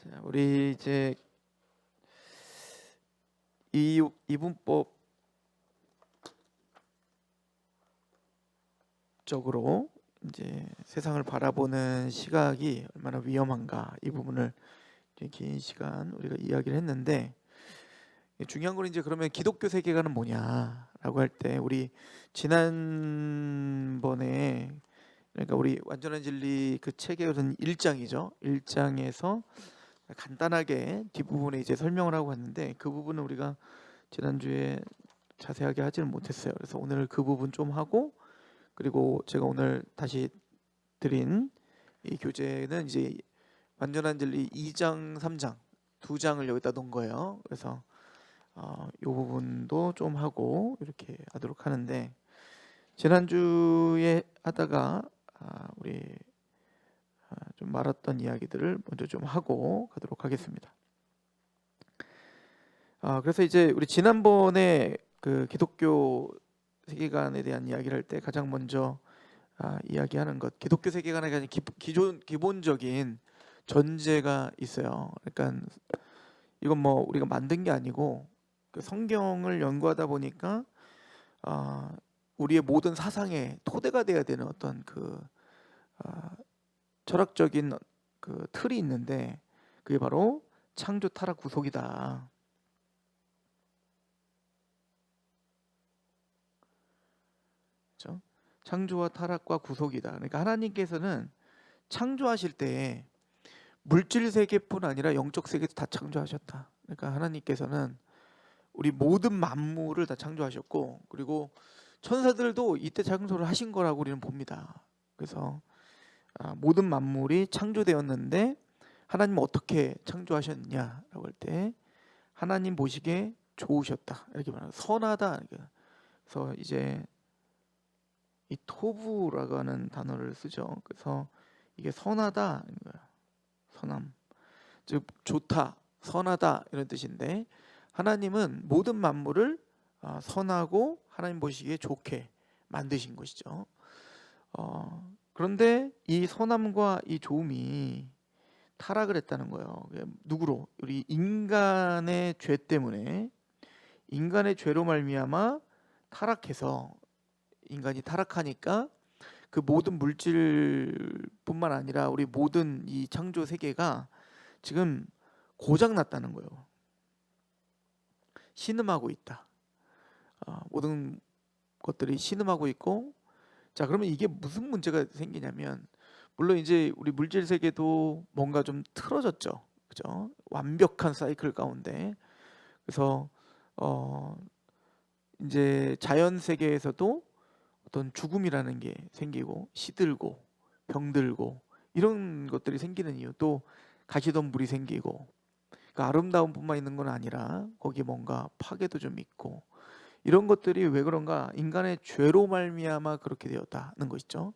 자, 우리 이제 이분법적으로 이제 세상을 바라보는 시각이 얼마나 위험한가, 이 부분을 이제 긴 시간 우리가 이야기를 했는데, 중요한 건 이제 그러면 기독교 세계관은 뭐냐라고 할 때, 우리 지난번에, 그러니까 우리 완전한 진리 그 책의 우선 1장이죠. 1장에서 간단하게 뒷부분에 이제 설명을 하고 왔는데, 그 부분은 우리가 지난주에 자세하게 하지는 못했어요. 그래서 오늘 그 부분 좀 하고, 그리고 제가 오늘 다시 드린 이 교재는 이제 완전한 진리 2장, 3장 두 장을 여기다 놓은 거예요. 그래서 이 부분도 좀 하고 이렇게 하도록 하는데, 지난주에 하다가 우리 좀 말았던 이야기들을 먼저 좀 하고 가도록 하겠습니다. 그래서 이제 우리 지난번에 그 기독교 세계관에 대한 이야기를 할 때 가장 먼저 이야기하는 것, 기독교 세계관에 대한 기본적인 전제가 있어요. 그러니까 이건 뭐 우리가 만든 게 아니고, 그 성경을 연구하다 보니까 우리의 모든 사상의 토대가 돼야 되는 어떤 그 철학적인 그 틀이 있는데, 그게 바로 창조, 타락, 구속이다. 그렇죠? 창조와 타락과 구속이다. 그러니까 하나님께서는 창조하실 때 물질 세계뿐 아니라 영적 세계도 다 창조하셨다. 그러니까 하나님께서는 우리 모든 만물을 다 창조하셨고, 그리고 천사들도 이때 창조를 하신 거라고 우리는 봅니다. 그래서 모든 만물이 창조되었는데, 하나님은 어떻게 창조하셨냐라고 할 때 하나님 보시기에 좋으셨다, 이렇게 말하는, 선하다. 그래서 이제 이 토부라고 하는 단어를 쓰죠. 그래서 이게 선하다, 선함, 즉 좋다, 선하다, 이런 뜻인데, 하나님은 모든 만물을 선하고 하나님 보시기에 좋게 만드신 것이죠. 그런데 이 선함과 이 좋음이 타락을 했다는 거예요. 누구로? 우리 인간의 죄 때문에, 인간의 죄로 말미암아 타락해서, 인간이 타락하니까 그 모든 물질뿐만 아니라 우리 모든 이 창조 세계가 지금 고장 났다는 거예요. 신음하고 있다. 모든 것들이 신음하고 있고, 자, 그러면 이게 무슨 문제가 생기냐면, 물론 이제 우리 물질 세계도 뭔가 좀 틀어졌죠. 그죠? 완벽한 사이클 가운데. 그래서 이제 자연 세계에서도 어떤 죽음이라는 게 생기고, 시들고 병들고 이런 것들이 생기는 이유, 또 가시덤불이 생기고, 그러니까 아름다움뿐만 있는 건 아니라 거기에 뭔가 파괴도 좀 있고, 이런 것들이 왜 그런가? 인간의 죄로 말미암아 그렇게 되었다는 것이죠.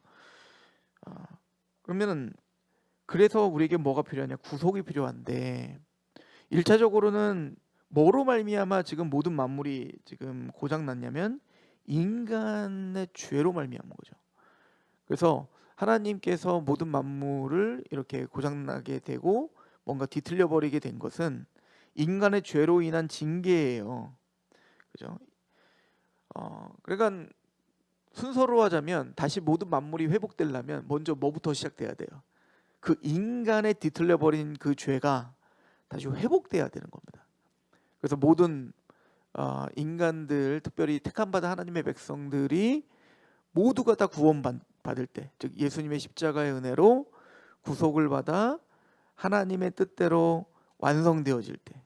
그러면은, 그래서 우리에게 뭐가 필요하냐? 구속이 필요한데, 1차적으로는 뭐로 말미암아 지금 모든 만물이 지금 고장 났냐면 인간의 죄로 말미암은 거죠. 그래서 하나님께서 모든 만물을 이렇게 고장나게 되고 뭔가 뒤틀려 버리게 된 것은 인간의 죄로 인한 징계예요. 그죠? 그러니까 순서로 하자면, 다시 모든 만물이 회복되려면 먼저 뭐부터 시작돼야 돼요? 그 인간의 뒤틀려 버린 그 죄가 다시 회복돼야 되는 겁니다. 그래서 모든 인간들, 특별히 택함 받은 하나님의 백성들이 모두가 다 구원받을 때, 즉 예수님의 십자가의 은혜로 구속을 받아 하나님의 뜻대로 완성되어질 때,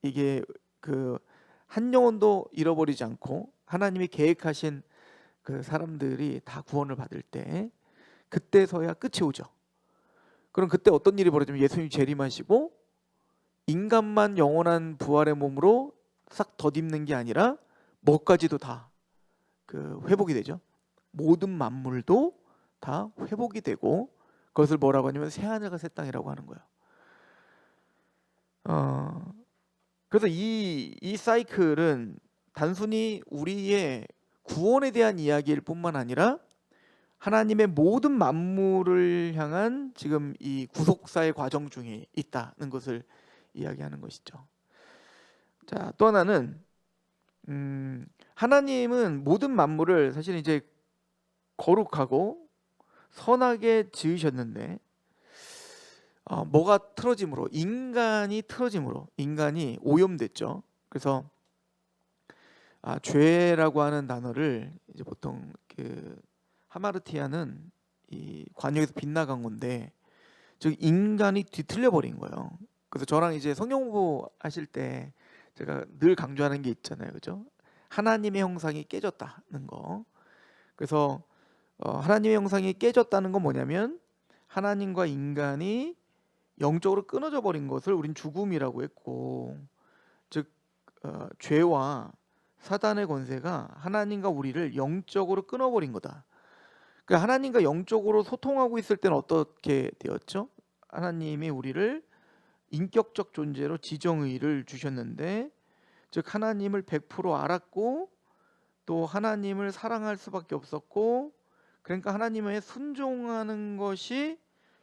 이게 그 한 영혼도 잃어버리지 않고 하나님이 계획하신 그 사람들이 다 구원을 받을 때, 그때서야 끝이 오죠. 그럼 그때 어떤 일이 벌어지면, 예수님이 재림하시고 인간만 영원한 부활의 몸으로 싹 덧입는 게 아니라 뭐까지도 다 그 회복이 되죠. 모든 만물도 다 회복이 되고, 그것을 뭐라고 하냐면 새하늘과 새 땅이라고 하는 거예요. 그래서 이 사이클은 단순히 우리의 구원에 대한 이야기일 뿐만 아니라 하나님의 모든 만물을 향한 지금 이 구속사의 과정 중에 있다는 것을 이야기하는 것이죠. 자, 또 하나는 하나님은 모든 만물을 사실 이제 거룩하고 선하게 지으셨는데 뭐가 틀어짐으로, 인간이 틀어짐으로 인간이 오염됐죠. 그래서 죄라고 하는 단어를 이제 보통 그 하마르티아는 이 관역에서 빗나간 건데, 즉 인간이 뒤틀려 버린 거예요. 그래서 저랑 이제 성경 공부 하실 때 제가 늘 강조하는 게 있잖아요, 그죠? 하나님의 형상이 깨졌다는 거. 그래서 하나님의 형상이 깨졌다는 건 뭐냐면 하나님과 인간이 영적으로 끊어져 버린 것을 우린 죽음이라고 했고, 즉 죄와 사단의 권세가 하나님과 우리를 영적으로 끊어버린 거다. 그러니까 하나님과 영적으로 소통하고 있을 때는 어떻게 되었죠? 하나님이 우리를 인격적 존재로 지정의를 주셨는데, 즉 하나님을 100% 알았고 또 하나님을 사랑할 수밖에 없었고, 그러니까 하나님에 순종하는 것이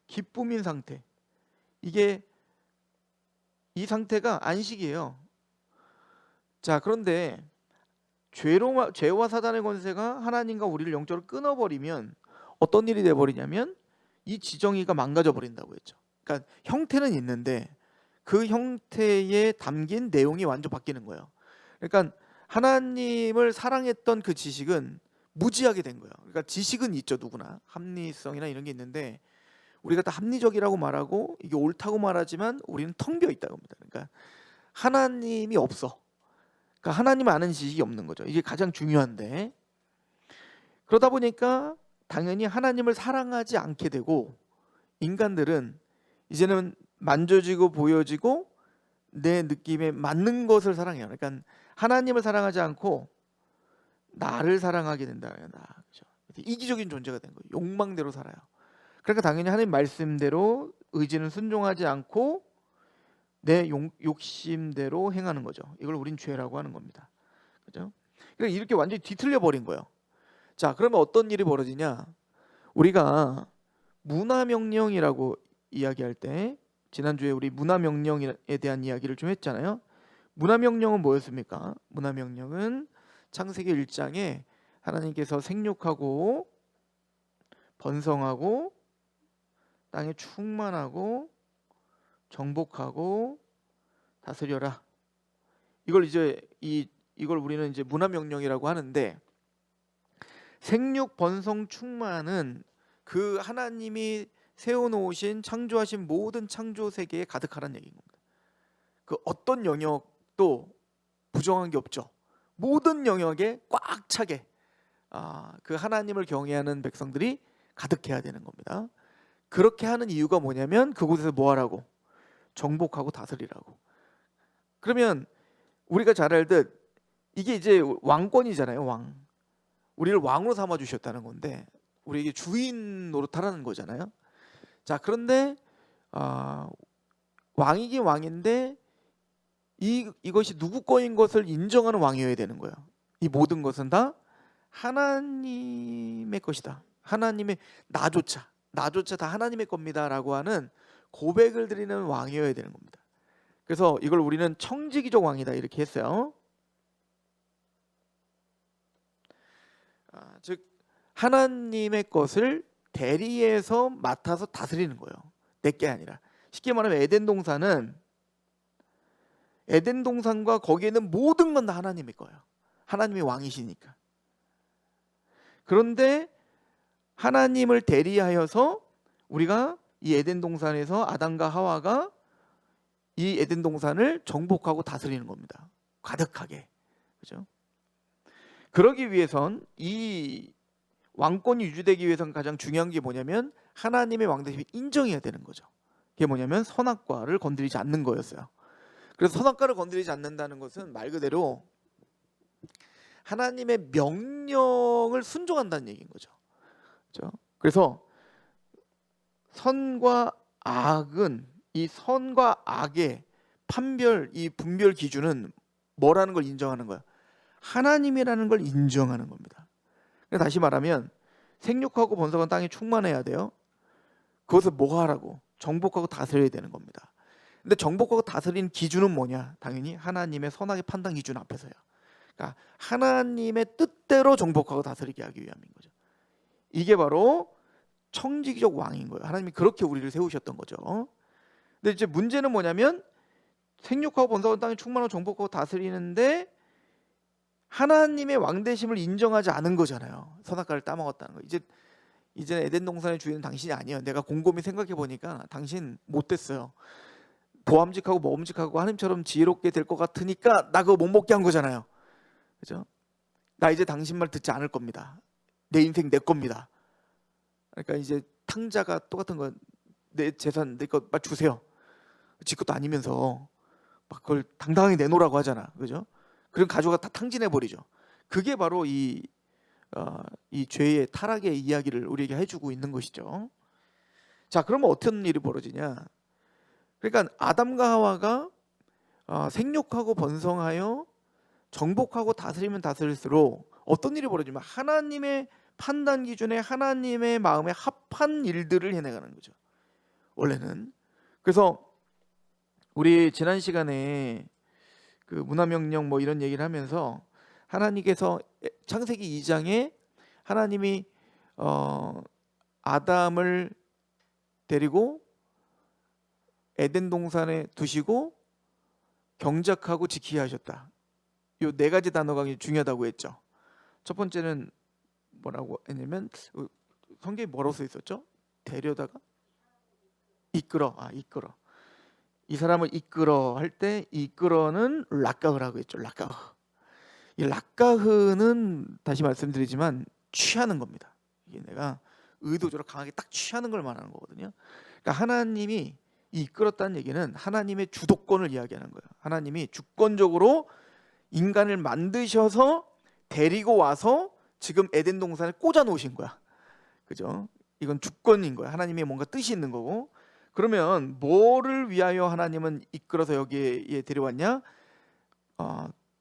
기쁨인 상태. 이게 이 상태가 안식이에요. 자, 그런데 죄와 사단의 권세가 하나님과 우리를 영적으로 끊어버리면 어떤 일이 돼버리냐면 이 지정의가 망가져 버린다고 했죠. 그러니까 형태는 있는데 그 형태에 담긴 내용이 완전 바뀌는 거예요. 그러니까 하나님을 사랑했던 그 지식은 무지하게 된 거예요. 그러니까 지식은 있죠, 누구나 합리성이나 이런 게 있는데 우리가 다 합리적이라고 말하고 이게 옳다고 말하지만 우리는 텅 비어 있다고 합니다. 그러니까 하나님이 없어. 그러니까 하나님 아는 지식이 없는 거죠. 이게 가장 중요한데, 그러다 보니까 당연히 하나님을 사랑하지 않게 되고 인간들은 이제는 만져지고 보여지고 내 느낌에 맞는 것을 사랑해요. 그러니까 하나님을 사랑하지 않고 나를 사랑하게 된다. 그렇죠? 이기적인 존재가 된 거예요. 욕망대로 살아요. 그러니까 당연히 하나님 말씀대로 의지는 순종하지 않고 내 욕심대로 행하는 거죠. 이걸 우린 죄라고 하는 겁니다. 그죠? 그러니까 이렇게 완전히 뒤틀려 버린 거예요. 자, 그러면 어떤 일이 벌어지냐? 우리가 문화명령이라고 이야기할 때, 지난주에 우리 문화명령에 대한 이야기를 좀 했잖아요. 문화명령은 뭐였습니까? 문화명령은 창세기 1장에 하나님께서 생육하고 번성하고 땅에 충만하고 정복하고 다스려라. 이걸 우리는 이제 문화명령이라고 하는데, 생육 번성 충만은 그 하나님이 세워놓으신 창조하신 모든 창조 세계에 가득하라는 얘기인 겁니다. 그 어떤 영역도 부정한 게 없죠. 모든 영역에 꽉 차게 그 하나님을 경외하는 백성들이 가득해야 되는 겁니다. 그렇게 하는 이유가 뭐냐면 그곳에서 뭐 하라고? 정복하고 다스리라고. 그러면 우리가 잘 알듯 이게 이제 왕권이잖아요. 왕. 우리를 왕으로 삼아 주셨다는 건데 우리에게 주인 노릇하라는 거잖아요. 자, 그런데 왕이긴 왕인데 이것이 누구 거인 것을 인정하는 왕이어야 되는 거예요. 이 모든 것은 다 하나님의 것이다. 하나님의 나조차 다 하나님의 겁니다라고 하는 고백을 드리는 왕이어야 되는 겁니다. 그래서 이걸 우리는 청지기적 왕이다 이렇게 했어요. 즉 하나님의 것을 대리해서 맡아서 다스리는 거예요. 내게 아니라. 쉽게 말하면 에덴 동산과 거기에 있는 모든 건 다 하나님의 거예요. 하나님이 왕이시니까. 그런데 하나님을 대리하여서 우리가 이 에덴 동산에서 아담과 하와가 이 에덴 동산을 정복하고 다스리는 겁니다. 가득하게. 그죠? 그러기 위해선 이 왕권이 유지되기 위해선 가장 중요한 게 뭐냐면 하나님의 왕대심이 인정해야 되는 거죠. 그게 뭐냐면 선악과를 건드리지 않는 거였어요. 그래서 선악과를 건드리지 않는다는 것은 말 그대로 하나님의 명령을 순종한다는 얘기인 거죠. 그렇죠? 그래서 선과 악은 이 선과 악의 판별, 이 분별 기준은 뭐라는 걸 인정하는 거예요? 하나님이라는 걸 인정하는 겁니다. 다시 말하면 생육하고 번성한 땅이 충만해야 돼요. 그것을 뭐 하라고? 정복하고 다스려야 되는 겁니다. 근데 정복하고 다스리는 기준은 뭐냐? 당연히 하나님의 선악의 판단 기준 앞에서요. 그러니까 하나님의 뜻대로 정복하고 다스리게 하기 위함인 거죠. 이게 바로 청지기적 왕인 거예요. 하나님이 그렇게 우리를 세우셨던 거죠. 근데 이제 문제는 뭐냐면 생육하고 번성한 땅이 충만하고 정복하고 다스리는데 하나님의 왕대심을 인정하지 않은 거잖아요. 선악과를 따먹었다는 거. 이제 에덴 동산의 주인은 당신이 아니에요. 내가 곰곰이 생각해 보니까 당신 못됐어요. 보암직하고 먹음직하고 하나님처럼 지혜롭게 될 것 같으니까 나 그거 못 먹게 한 거잖아요. 그죠? 나 이제 당신 말 듣지 않을 겁니다. 내 인생 내 겁니다. 그러니까 이제 탕자가 똑같은 거, 내 재산 내 것 막 주세요. 지 것도 아니면서 막 그걸 당당하게 내놓으라고 하잖아. 그죠? 그럼 가족가 다 탕진해 버리죠. 그게 바로 이 죄의 타락의 이야기를 우리에게 해주고 있는 것이죠. 자, 그러면 어떤 일이 벌어지냐? 그러니까 아담과 하와가 생육하고 번성하여 정복하고 다스리면 다스릴수록 어떤 일이 벌어지면 하나님의 판단 기준에 하나님의 마음에 합한 일들을 해내가는 거죠. 원래는. 그래서 우리 지난 시간에 그 문화명령 뭐 이런 얘기를 하면서 하나님께서 창세기 2장에 하나님이 아담을 데리고 에덴 동산에 두시고 경작하고 지키게 하셨다. 요 네 가지 단어가 중요하다고 했죠. 첫 번째는 뭐라고 했냐면 성경에 뭐라고 써 있었죠? 데려다가 이끌어. 이끌어. 이 사람을 이끌어 할 때 이끌어는 락가흐라고 했죠. 락가흐. 이 락가흐는 다시 말씀드리지만 취하는 겁니다. 이게 내가 의도적으로 강하게 딱 취하는 걸 말하는 거거든요. 그러니까 하나님이 이끌었다는 얘기는 하나님의 주도권을 이야기하는 거예요. 하나님이 주권적으로 인간을 만드셔서 데리고 와서 지금 에덴 동산에 꽂아 놓으신 거야. 그죠? 이건 주권인 거야. 하나님의 뭔가 뜻이 있는 거고. 그러면 뭐를 위하여 하나님은 이끌어서 여기에 데려왔냐?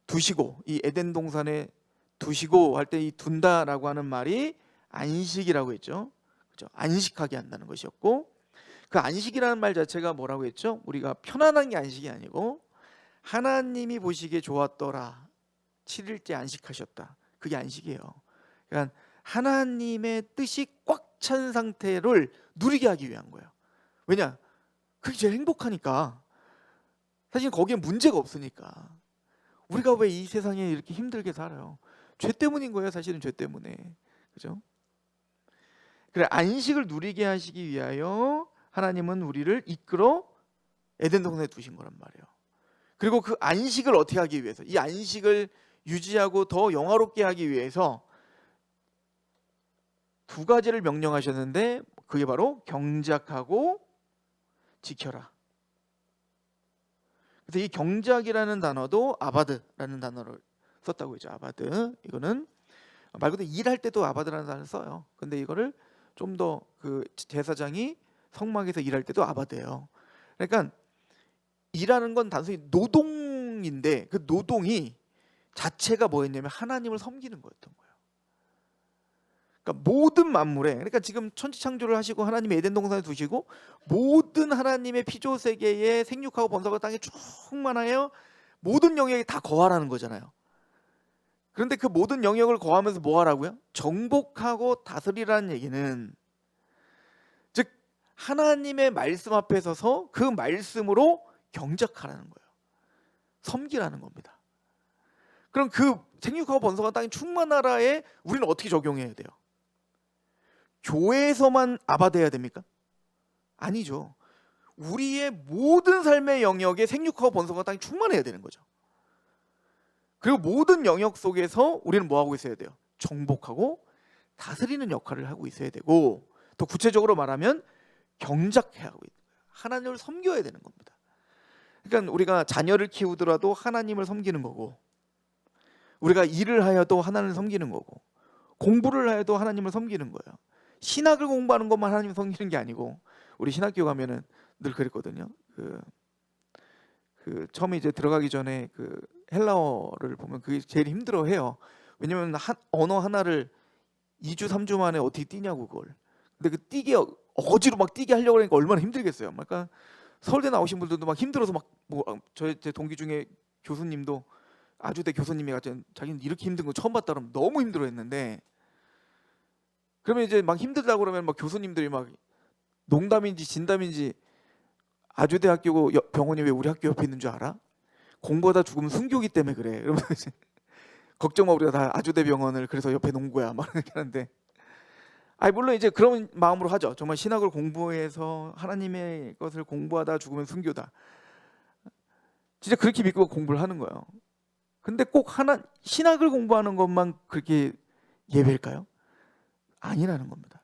두시고, 이 에덴 동산에 두시고 할 때 이 둔다라고 하는 말이 안식이라고 했죠. 그죠? 안식하게 한다는 것이었고, 그 안식이라는 말 자체가 뭐라고 했죠? 우리가 편안한 게 안식이 아니고 하나님이 보시기에 좋았더라. 7일째 안식하셨다. 그게 안식이에요. 그러니까 하나님의 뜻이 꽉 찬 상태를 누리게 하기 위한 거예요. 왜냐? 그게 제일 행복하니까. 사실 거기에 문제가 없으니까. 우리가 왜 이 세상에 이렇게 힘들게 살아요? 죄 때문인 거예요. 사실은 죄 때문에. 그죠? 그래, 안식을 누리게 하시기 위하여 하나님은 우리를 이끌어 에덴 동산에 두신 거란 말이에요. 그리고 그 안식을 어떻게 하기 위해서, 이 안식을 유지하고 더 영화롭게 하기 위해서 두 가지를 명령하셨는데 그게 바로 경작하고 지켜라. 그래서 이 경작이라는 단어도 아바드라는 단어를 썼다고 했죠. 아바드. 이거는 말 그대로 일할 때도 아바드라는 단어를 써요. 근데 이거를 좀 더 그 제사장이 성막에서 일할 때도 아바드예요. 그러니까 일하는 건 단순히 노동인데 그 노동이 자체가 뭐였냐면 하나님을 섬기는 거였던 거예요. 그러니까 모든 만물에, 그러니까 지금 천지 창조를 하시고 하나님의 에덴 동산에 두시고 모든 하나님의 피조 세계에 생육하고 번성한 땅에 충만하여 모든 영역에 다 거하라는 거잖아요. 그런데 그 모든 영역을 거하면서 뭐 하라고요? 정복하고 다스리라는 얘기는 즉 하나님의 말씀 앞에 서서 그 말씀으로 경작하라는 거예요. 섬기라는 겁니다. 그럼 그 생육하고 번성한 땅이 충만하라에 우리는 어떻게 적용해야 돼요? 교회에서만 아바돼야 됩니까? 아니죠. 우리의 모든 삶의 영역에 생육하고 번성한 땅이 충만해야 되는 거죠. 그리고 모든 영역 속에서 우리는 뭐 하고 있어야 돼요? 정복하고 다스리는 역할을 하고 있어야 되고, 더 구체적으로 말하면 경작해야 하고 있는 거예요. 하나님을 섬겨야 되는 겁니다. 그러니까 우리가 자녀를 키우더라도 하나님을 섬기는 거고, 우리가 일을 하여도 하나님을 섬기는 거고, 공부를 하여도 하나님을 섬기는 거예요. 신학을 공부하는 것만 하나님을 섬기는 게 아니고, 우리 신학교 가면은 늘 그랬거든요. 그 처음에 이제 들어가기 전에 그 헬라어를 보면 그게 제일 힘들어해요. 왜냐면 언어 하나를 2주 3주 만에 어떻게 뛰냐고 그걸. 근데 그 뛰게 어지로 막 뛰게 하려고 하니까 얼마나 힘들겠어요. 그러니까 서울대 나오신 분들도 막 힘들어서 막 뭐 제 동기 중에 교수님도 아주대 교수님이 자기는 이렇게 힘든 거 처음 봤다 그러면 너무 힘들어했는데, 그러면 이제 막 힘들다고 그러면 막 교수님들이 막 농담인지 진담인지 아주대 학교고 병원이 왜 우리 학교 옆에 있는 줄 알아? 공부하다 죽으면 순교기 때문에 그래. 그러면서 이제 걱정 마, 우리가 다 아주대 병원을 그래서 옆에 놓은 거야 막 이렇게 하는데, 아니 물론 이제 그런 마음으로 하죠. 정말 신학을 공부해서 하나님의 것을 공부하다 죽으면 순교다. 진짜 그렇게 믿고 공부를 하는 거예요. 근데 꼭 신학을 공부하는 것만 그렇게 예배일까요? 아니라는 겁니다.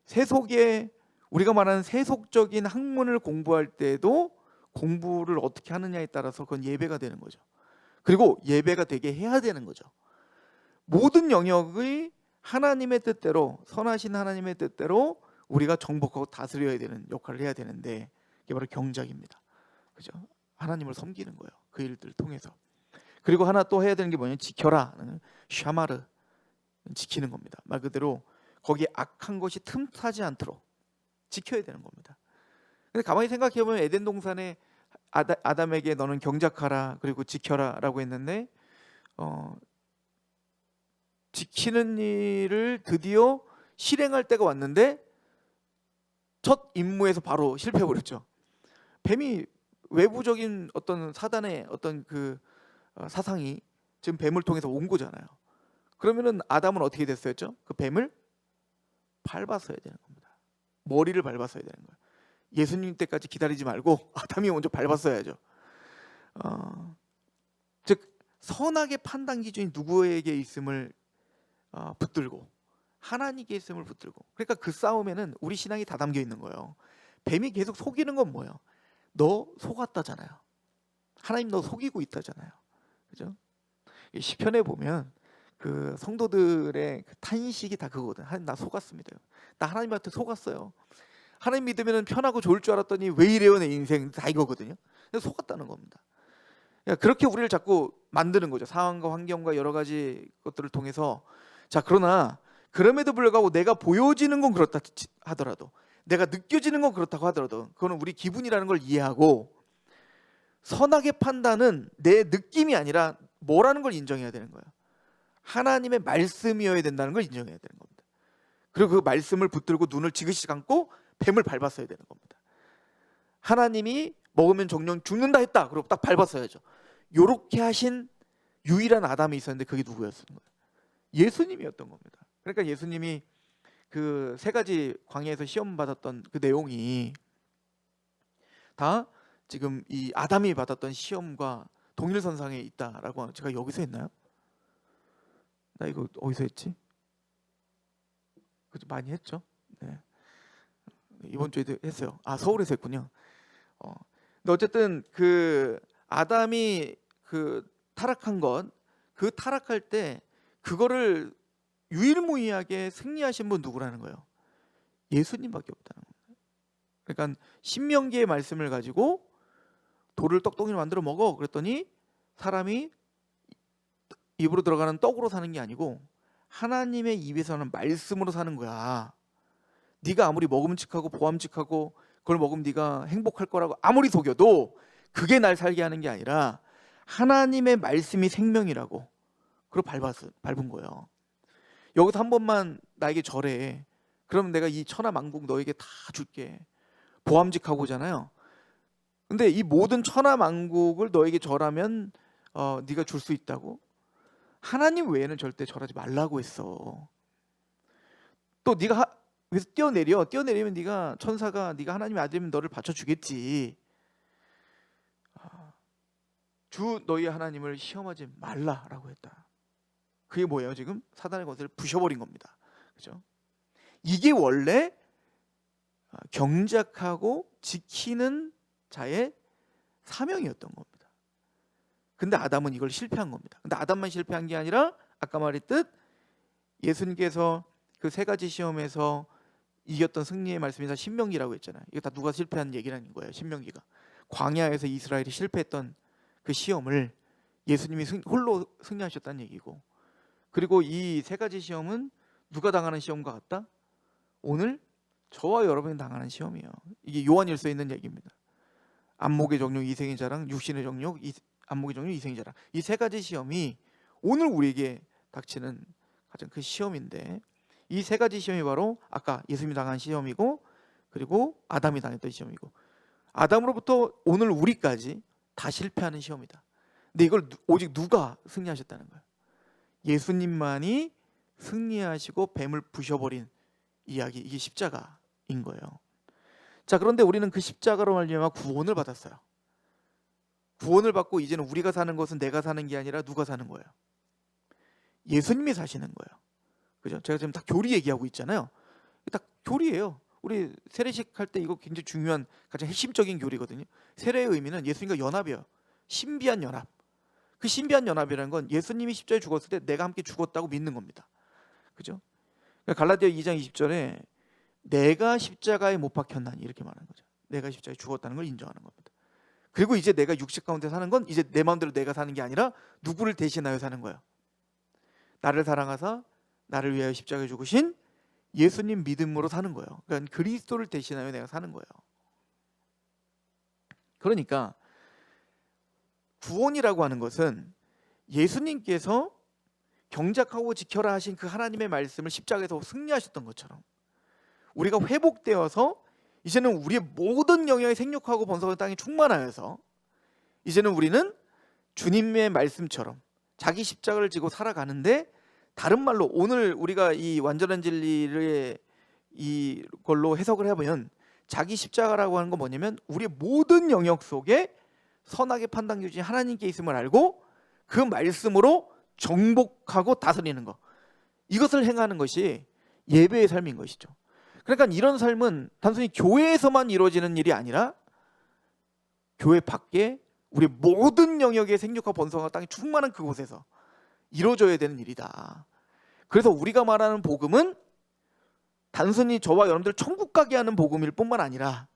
세속에 우리가 말하는 세속적인 학문을 공부할 때도 공부를 어떻게 하느냐에 따라서 그건 예배가 되는 거죠. 그리고 예배가 되게 해야 되는 거죠. 모든 영역의 하나님의 뜻대로, 선하신 하나님의 뜻대로 우리가 정복하고 다스려야 되는 역할을 해야 되는데, 이게 바로 경작입니다. 그죠? 하나님을 섬기는 거예요. 그 일들을 통해서. 그리고 하나 또 해야 되는 게 뭐냐면 지켜라. 샤마르, 지키는 겁니다. 말 그대로 거기에 악한 것이 틈타지 않도록 지켜야 되는 겁니다. 근데 가만히 생각해 보면 에덴 동산에 아담에게 너는 경작하라 그리고 지켜라라고 했는데, 지키는 일을 드디어 실행할 때가 왔는데 첫 임무에서 바로 실패해 버렸죠. 뱀이 외부적인 어떤 사단의 어떤 그 사상이 지금 뱀을 통해서 온 거잖아요. 그러면은 아담은 어떻게 됐어야죠? 그 뱀을 밟았어야 되는 겁니다. 머리를 밟았어야 되는 거예요. 예수님 때까지 기다리지 말고 아담이 먼저 밟았어야죠. 즉 선악의 판단 기준이 누구에게 있음을 붙들고 하나님께 있음을 붙들고, 그러니까 그 싸움에는 우리 신앙이 다 담겨 있는 거예요. 뱀이 계속 속이는 건 뭐예요? 너 속았다잖아요. 하나님 너 속이고 있다잖아요. 그죠? 시편에 보면 그 성도들의 그 탄식이 다 그거거든. 하나님 나 속았습니다. 나 하나님한테 속았어요. 하나님 믿으면 편하고 좋을 줄 알았더니 왜 이래요 내 인생, 다 이거거든요. 근데 속았다는 겁니다. 그러니까 그렇게 우리를 자꾸 만드는 거죠. 상황과 환경과 여러 가지 것들을 통해서. 자, 그러나 그럼에도 불구하고 내가 보여지는 건 그렇다 하더라도, 내가 느껴지는 건 그렇다고 하더라도, 그거는 우리 기분이라는 걸 이해하고, 선악의 판단은 내 느낌이 아니라 뭐라는 걸 인정해야 되는 거예요. 하나님의 말씀이어야 된다는 걸 인정해야 되는 겁니다. 그리고 그 말씀을 붙들고 눈을 지그시 감고 뱀을 밟았어야 되는 겁니다. 하나님이 먹으면 정령 죽는다 했다. 그리고 딱 밟았어야죠. 요렇게 하신 유일한 아담이 있었는데 그게 누구였던 거예요? 예수님이었던 겁니다. 그러니까 예수님이 그 세 가지 광야에서 시험 받았던 그 내용이 다 지금 이 아담이 받았던 시험과 동일선상에 있다라고. 제가 여기서 했나요? 나 이거 어디서 했지? 그죠, 많이 했죠. 네. 이번 주에도 했어요. 서울에서 했군요. 근데 어쨌든 그 아담이 그 타락한 것, 그 타락할 때 그거를 유일무이하게 승리하신 분 누구라는 거예요? 예수님밖에 없다는 거예요. 그러니까 신명기의 말씀을 가지고 돌을 떡덩이로 만들어 먹어 그랬더니 사람이 입으로 들어가는 떡으로 사는 게 아니고 하나님의 입에서 하는 말씀으로 사는 거야. 네가 아무리 먹음직하고 보암직하고 그걸 먹으면 네가 행복할 거라고 아무리 속여도 그게 날 살게 하는 게 아니라 하나님의 말씀이 생명이라고. 그걸 밟은 거예요. 여기서 한 번만 나에게 절해. 그러면 내가 이 천하 만국 너에게 다 줄게. 보암직하고잖아요. 근데 이 모든 천하 만국을 너에게 절하면 네가 줄 수 있다고? 하나님 외에는 절대 절하지 말라고 했어. 또 네가 그래서 뛰어내리면 네가 천사가 네가 하나님의 아들이면 너를 받쳐주겠지. 주 너희 하나님을 시험하지 말라라고 했다. 그게 뭐예요? 지금 사단의 것을 부셔버린 겁니다. 그죠? 이게 원래 경작하고 지키는 자의 사명이었던 겁니다. 근데 아담은 이걸 실패한 겁니다. 근데 아담만 실패한 게 아니라 아까 말했듯 예수님께서 그 세 가지 시험에서 이겼던 승리의 말씀이 다 신명기라고 했잖아요. 이거 다 누가 실패한 얘기라는 거예요. 신명기가 광야에서 이스라엘이 실패했던 그 시험을 예수님이 홀로 승리하셨다는 얘기고, 그리고 이 세 가지 시험은 누가 당하는 시험과 같다? 오늘 저와 여러분이 당하는 시험이에요. 이게 요한일서에 있는 얘기입니다. 안목의 정욕, 이생의 자랑, 육신의 정욕, 안목의 정욕, 이생의 자랑. 이 세 가지 시험이 오늘 우리에게 닥치는 가장 큰 시험인데, 이 세 가지 시험이 바로 아까 예수님이 당한 시험이고, 그리고 아담이 당했던 시험이고, 아담으로부터 오늘 우리까지 다 실패하는 시험이다. 근데 이걸 오직 누가 승리하셨다는 거예요? 예수님만이 승리하시고 뱀을 부셔버린 이야기, 이게 십자가인 거예요. 자, 그런데 우리는 그 십자가로 말미암아 구원을 받았어요. 구원을 받고 이제는 우리가 사는 것은 내가 사는 게 아니라 누가 사는 거예요? 예수님이 사시는 거예요. 그죠? 제가 지금 다 교리 얘기하고 있잖아요. 딱 교리예요. 우리 세례식 할 때 이거 굉장히 중요한 가장 핵심적인 교리거든요. 세례의 의미는 예수님과 연합이에요. 신비한 연합. 그 신비한 연합이라는 건 예수님이 십자가에 죽었을 때 내가 함께 죽었다고 믿는 겁니다. 그죠? 갈라디아 2장 20절에 내가 십자가에 못 박혔나니 이렇게 말하는 거죠. 내가 십자가에 죽었다는 걸 인정하는 겁니다. 그리고 이제 내가 육식 가운데 사는 건 이제 내 마음대로 내가 사는 게 아니라 누구를 대신하여 사는 거예요. 나를 사랑하사 나를 위하여 십자가에 죽으신 예수님 믿음으로 사는 거예요. 그러니까 그리스도를 대신하여 내가 사는 거예요. 그러니까 구원이라고 하는 것은 예수님께서 경작하고 지켜라 하신 그 하나님의 말씀을 십자가에서 승리하셨던 것처럼 우리가 회복되어서 이제는 우리의 모든 영역이 생육하고 번성하는 땅에 충만하여서 이제는 우리는 주님의 말씀처럼 자기 십자가를 지고 살아가는데, 다른 말로 오늘 우리가 이 완전한 진리를 이걸로 해석을 해보면 자기 십자가라고 하는 건 뭐냐면 우리의 모든 영역 속에 선하게 판단 기준이 하나님께 있음을 알고 그 말씀으로 정복하고 다스리는 것, 이것을 행하는 것이 예배의 삶인 것이죠. 그러니까 이런 삶은 단순히 교회에서만 이루어지는 일이 아니라 교회 밖에 우리 모든 영역의 생육과 번성과 땅이 충만한 그곳에서 이루어져야 되는 일이다. 그래서 우리가 말하는 복음은 단순히 저와 여러분들 천국 가게 하는 복음일 뿐만 아니라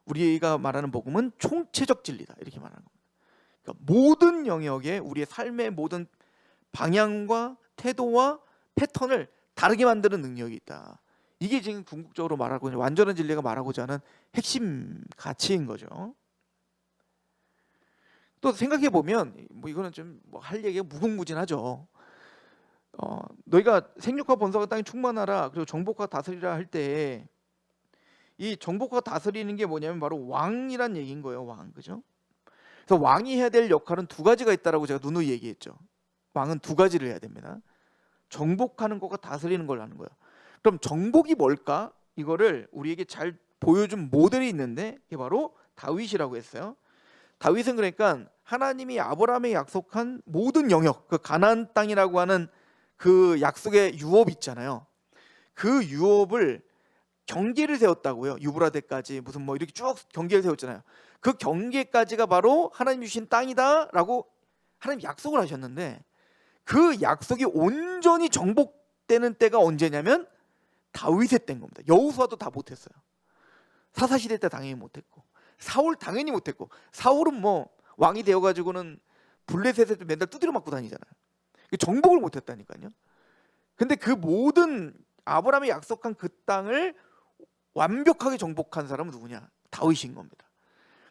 우리가 말하는 복음은 총체적 진리다, 이렇게 말하는 겁니다. 그러니까 모든 영역에 우리의 삶의 모든 방향과 태도와 패턴을 다르게 만드는 능력이 있다. 이게 지금 궁극적으로 말하고 있는 완전한 진리가 말하고자 하는 핵심 가치인 거죠. 또 생각해 보면 뭐 이거는 좀 뭐 할 얘기가 무궁무진하죠. 너희가 생육과 번성과 땅이 충만하라 그리고 정복과 다스리라 할 때 이 정복과 다스리는 게 뭐냐면 바로 왕이란 얘기인 거예요. 왕, 그죠? 그래서 왕이 해야 될 역할은 두 가지가 있다라고 제가 누누이 얘기했죠. 왕은 두 가지를 해야 됩니다. 정복하는 것과 다스리는 걸 하는 거예요. 그럼 정복이 뭘까? 이거를 우리에게 잘 보여준 모델이 있는데 이게 바로 다윗이라고 했어요. 다윗은 그러니까 하나님이 아브라함에 약속한 모든 영역, 그 가나안 땅이라고 하는 그 약속의 유업 있잖아요. 그 유업을 경계를 세웠다고요. 유브라데까지 무슨 뭐 이렇게 쭉 경계를 세웠잖아요. 그 경계까지가 바로 하나님 주신 땅이다라고 하나님 약속을 하셨는데, 그 약속이 온전히 정복되는 때가 언제냐면 다윗의 때인 겁니다. 여호수아도 다 못했어요. 사사시대 때 당연히 못했고, 사울 당연히 못했고, 사울은 뭐 왕이 되어가지고는 블레셋에 맨날 두드려 맞고 다니잖아요. 정복을 못했다니까요. 근데 그 모든 아브라함이 약속한 그 땅을 완벽하게 정복한 사람은 누구냐? 다윗인 겁니다.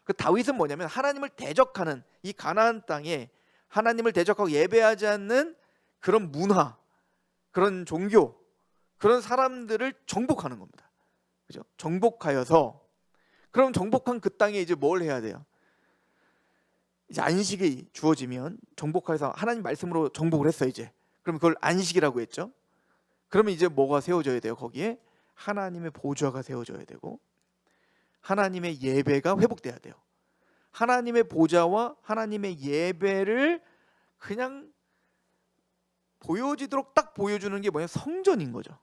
그 다윗은 뭐냐면 하나님을 대적하는 이 가나안 땅에 하나님을 대적하고 예배하지 않는 그런 문화, 그런 종교, 그런 사람들을 정복하는 겁니다. 그죠? 정복하여서, 그럼 정복한 그 땅에 이제 뭘 해야 돼요? 이제 안식이 주어지면 정복해서 하나님 말씀으로 정복을 했어요. 이제 그럼 그걸 안식이라고 했죠. 그러면 이제 뭐가 세워져야 돼요? 거기에 하나님의 보좌가 세워져야 되고 하나님의 예배가 회복돼야 돼요. 하나님의 보좌와 하나님의 예배를 그냥 보여지도록 딱 보여주는 게 뭐냐? 성전인 거죠.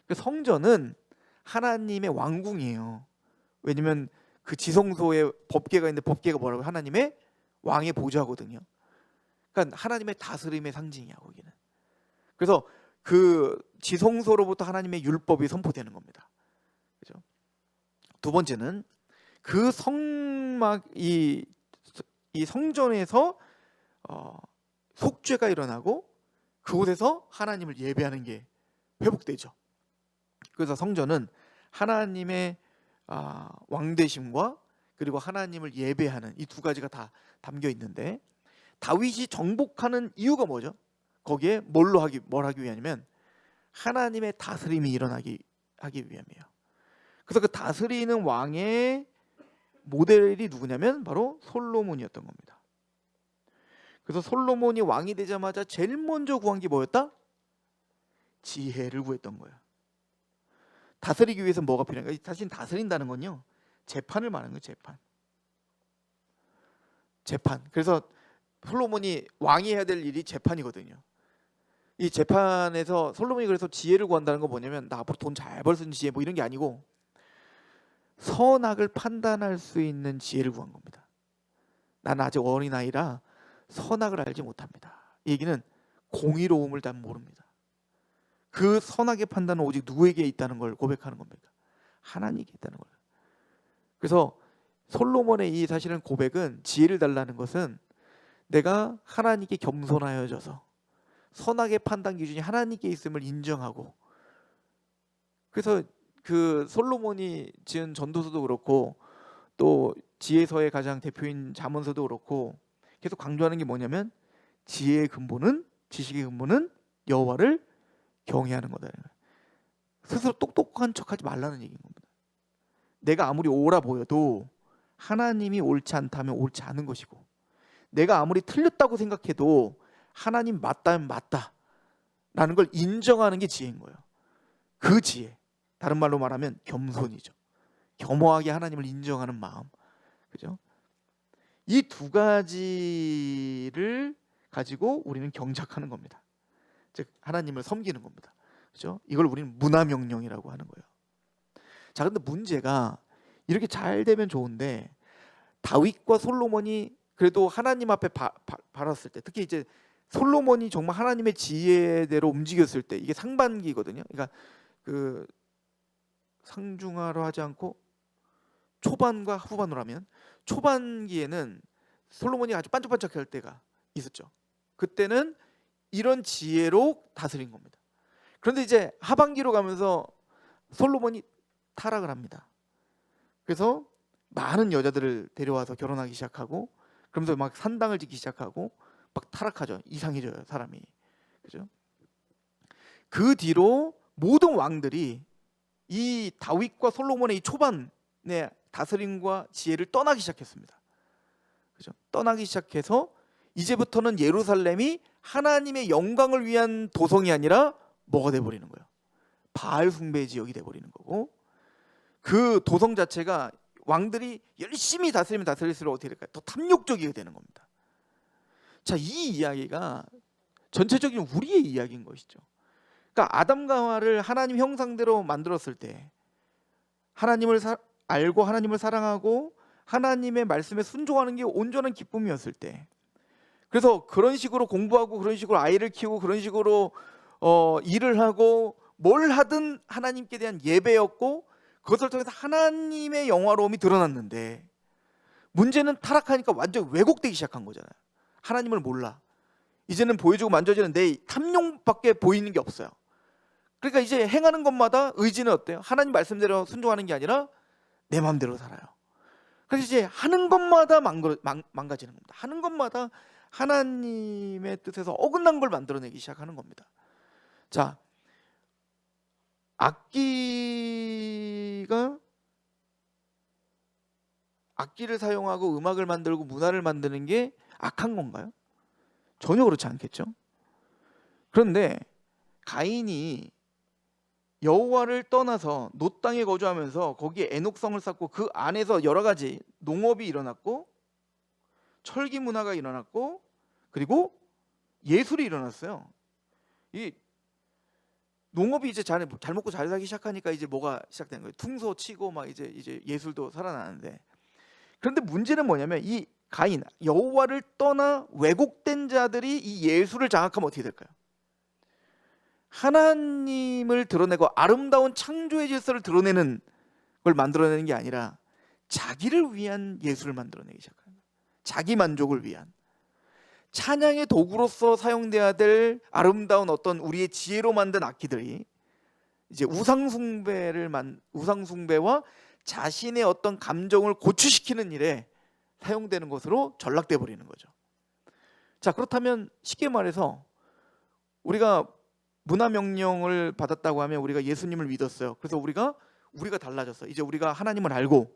그 성전은 하나님의 왕궁이에요. 왜냐면 그 지성소에 법궤가 있는데 법궤가 뭐라고? 하나님의 왕의 보좌거든요. 그러니까 하나님의 다스림의 상징이야 거기는. 그래서 그 지성소로부터 하나님의 율법이 선포되는 겁니다. 그죠? 두 번째는 그 이 성전에서 속죄가 일어나고 그곳에서 하나님을 예배하는 게 회복되죠. 그래서 성전은 하나님의 왕되심과 그리고 하나님을 예배하는 이 두 가지가 다 담겨 있는데, 다윗이 정복하는 이유가 뭐죠? 거기에 뭘 하기 위함이면 하나님의 다스림이 일어나기 위함이에요. 그래서 그 다스리는 왕의 모델이 누구냐면 바로 솔로몬이었던 겁니다. 그래서 솔로몬이 왕이 되자마자 제일 먼저 구한 게 뭐였다? 지혜를 구했던 거예요. 다스리기 위해서 뭐가 필요한가? 사실 다스린다는 건요, 재판을 말하는 거예요. 재판. 그래서 솔로몬이 왕이 해야 될 일이 재판이거든요. 이 재판에서 솔로몬이 그래서 지혜를 구한다는 건 뭐냐면, 나 앞으로 돈 잘 벌 수 있는 지혜 뭐 이런 게 아니고 선악을 판단할 수 있는 지혜를 구한 겁니다. 나는 아직 어린아이라 선악을 알지 못합니다. 이 얘기는 공의로움을 잘 모릅니다. 그 선악의 판단은 오직 누구에게 있다는 걸 고백하는 겁니다. 하나님께 있다는 거예요. 그래서 솔로몬의 이 사실은 고백은, 지혜를 달라는 것은 내가 하나님께 겸손하여져서 선악의 판단 기준이 하나님께 있음을 인정하고, 그래서 그 솔로몬이 지은 전도서도 그렇고 또 지혜서의 가장 대표인 잠언서도 그렇고 계속 강조하는 게 뭐냐면, 지혜의 근본은, 지식의 근본은 여호와를 경외하는 거다. 스스로 똑똑한 척하지 말라는 얘기인 겁니다. 내가 아무리 옳아 보여도 하나님이 옳지 않다면 옳지 않은 것이고, 내가 아무리 틀렸다고 생각해도 하나님 맞다면 맞다라는 걸 인정하는 게 지혜인 거예요. 그 지혜, 다른 말로 말하면 겸손이죠. 겸허하게 하나님을 인정하는 마음, 그죠? 이 두 가지를 가지고 우리는 경작하는 겁니다. 즉 하나님을 섬기는 겁니다. 그죠? 이걸 우리는 문화명령이라고 하는 거예요. 자, 근데 문제가 이렇게 잘 되면 좋은데, 다윗과 솔로몬이 그래도 하나님 앞에 바랐을 때, 특히 이제 솔로몬이 정말 하나님의 지혜대로 움직였을 때, 이게 상반기거든요. 그러니까 그 상중하로 하지 않고 초반과 후반으로 하면, 초반기에는 솔로몬이 아주 반짝반짝할 때가 있었죠. 그때는 이런 지혜로 다스린 겁니다. 그런데 이제 하반기로 가면서 솔로몬이 타락을 합니다. 그래서 많은 여자들을 데려와서 결혼하기 시작하고, 그러면서 막 산당을 짓기 시작하고 막 타락하죠. 이상해져요, 사람이. 그죠? 그 뒤로 모든 왕들이 이 다윗과 솔로몬의 이 초반의 다스림과 지혜를 떠나기 시작했습니다. 그죠? 떠나기 시작해서 이제부터는 예루살렘이 하나님의 영광을 위한 도성이 아니라 뭐가 돼버리는 거예요? 바알 숭배 지역이 돼버리는 거고, 그 도성 자체가 왕들이 열심히 다스리면 다스릴수록 어떻게 될까요? 더 탐욕적이게 되는 겁니다. 자, 이 이야기가 전체적인 우리의 이야기인 것이죠. 그러니까 아담과 하와를 하나님 형상대로 만들었을 때, 하나님을 알고 하나님을 사랑하고 하나님의 말씀에 순종하는 게 온전한 기쁨이었을 때, 그래서 그런 식으로 공부하고 그런 식으로 아이를 키우고 그런 식으로 일을 하고 뭘 하든 하나님께 대한 예배였고, 그것을 통해서 하나님의 영화로움이 드러났는데, 문제는 타락하니까 완전 왜곡되기 시작한 거잖아요. 하나님을 몰라. 이제는 보여주고 만져지는 내 탐욕밖에 보이는 게 없어요. 그러니까 이제 행하는 것마다 의지는 어때요? 하나님 말씀대로 순종하는 게 아니라 내 마음대로 살아요. 그래서 이제 하는 것마다 망가지는 겁니다. 하는 것마다 하나님의 뜻에서 어긋난 걸 만들어내기 시작하는 겁니다. 자, 악기를 사용하고 음악을 만들고 문화를 만드는 게 악한 건가요? 전혀 그렇지 않겠죠. 그런데 가인이 여호와를 떠나서 놋 땅에 거주하면서 거기에 애녹성을 쌓고 그 안에서 여러 가지 농업이 일어났고 철기 문화가 일어났고 그리고 예술이 일어났어요. 이 농업이 이제 잘 먹고 잘 살기 시작하니까 이제 뭐가 시작된 거예요? 퉁소 치고 막 이제 예술도 살아나는데, 그런데 문제는 뭐냐면 이 가인, 여호와를 떠나 왜곡된 자들이 이 예술을 장악하면 어떻게 될까요? 하나님을 드러내고 아름다운 창조의 질서를 드러내는 걸 만들어내는 게 아니라 자기를 위한 예술을 만들어내기 시작합니다. 자기 만족을 위한, 찬양의 도구로서 사용돼야 될 아름다운 어떤 우리의 지혜로 만든 악기들이 이제 우상숭배와 자신의 어떤 감정을 고취시키는 일에 사용되는 것으로 전락돼 버리는 거죠. 자, 그렇다면 쉽게 말해서 우리가 문화 명령을 받았다고 하면 우리가 예수님을 믿었어요. 그래서 우리가 달라졌어. 이제 우리가 하나님을 알고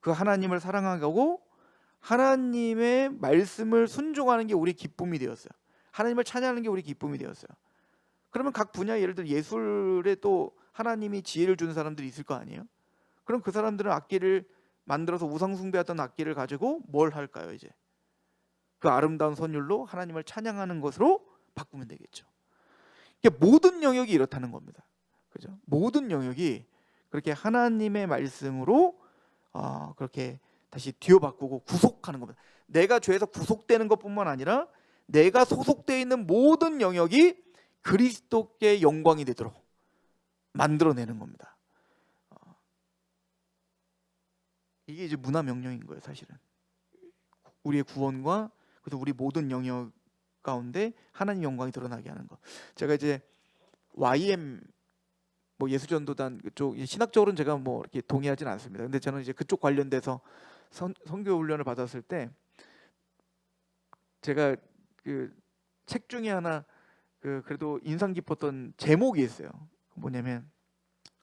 그 하나님을 사랑하고 하나님의 말씀을 순종하는 게 우리 기쁨이 되었어요. 하나님을 찬양하는 게 우리 기쁨이 되었어요. 그러면 각 분야, 예를 들어 예술에 또 하나님이 지혜를 주는 사람들이 있을 거 아니에요? 그럼 그 사람들은 악기를 만들어서 우상숭배하던 악기를 가지고 뭘 할까요? 이제 그 아름다운 선율로 하나님을 찬양하는 것으로 바꾸면 되겠죠. 이게 모든 영역이 이렇다는 겁니다. 그죠? 모든 영역이 그렇게 하나님의 말씀으로 그렇게 다시 뒤어바꾸고 구속하는 겁니다. 내가 죄에서 구속되는 것뿐만 아니라 내가 소속되어 있는 모든 영역이 그리스도께 영광이 되도록 만들어내는 겁니다. 이게 이제 문화 명령인 거예요, 사실은. 우리의 구원과 그래서 우리 모든 영역 가운데 하나님 영광이 드러나게 하는 거. 제가 이제 YM 뭐 예수전도단 그쪽 신학적으로는 제가 뭐 이렇게 동의하진 않습니다. 근데 저는 이제 그쪽 관련돼서 선교 훈련을 받았을 때 제가 그 책 중에 하나 그래도 인상 깊었던 제목이 있어요. 뭐냐면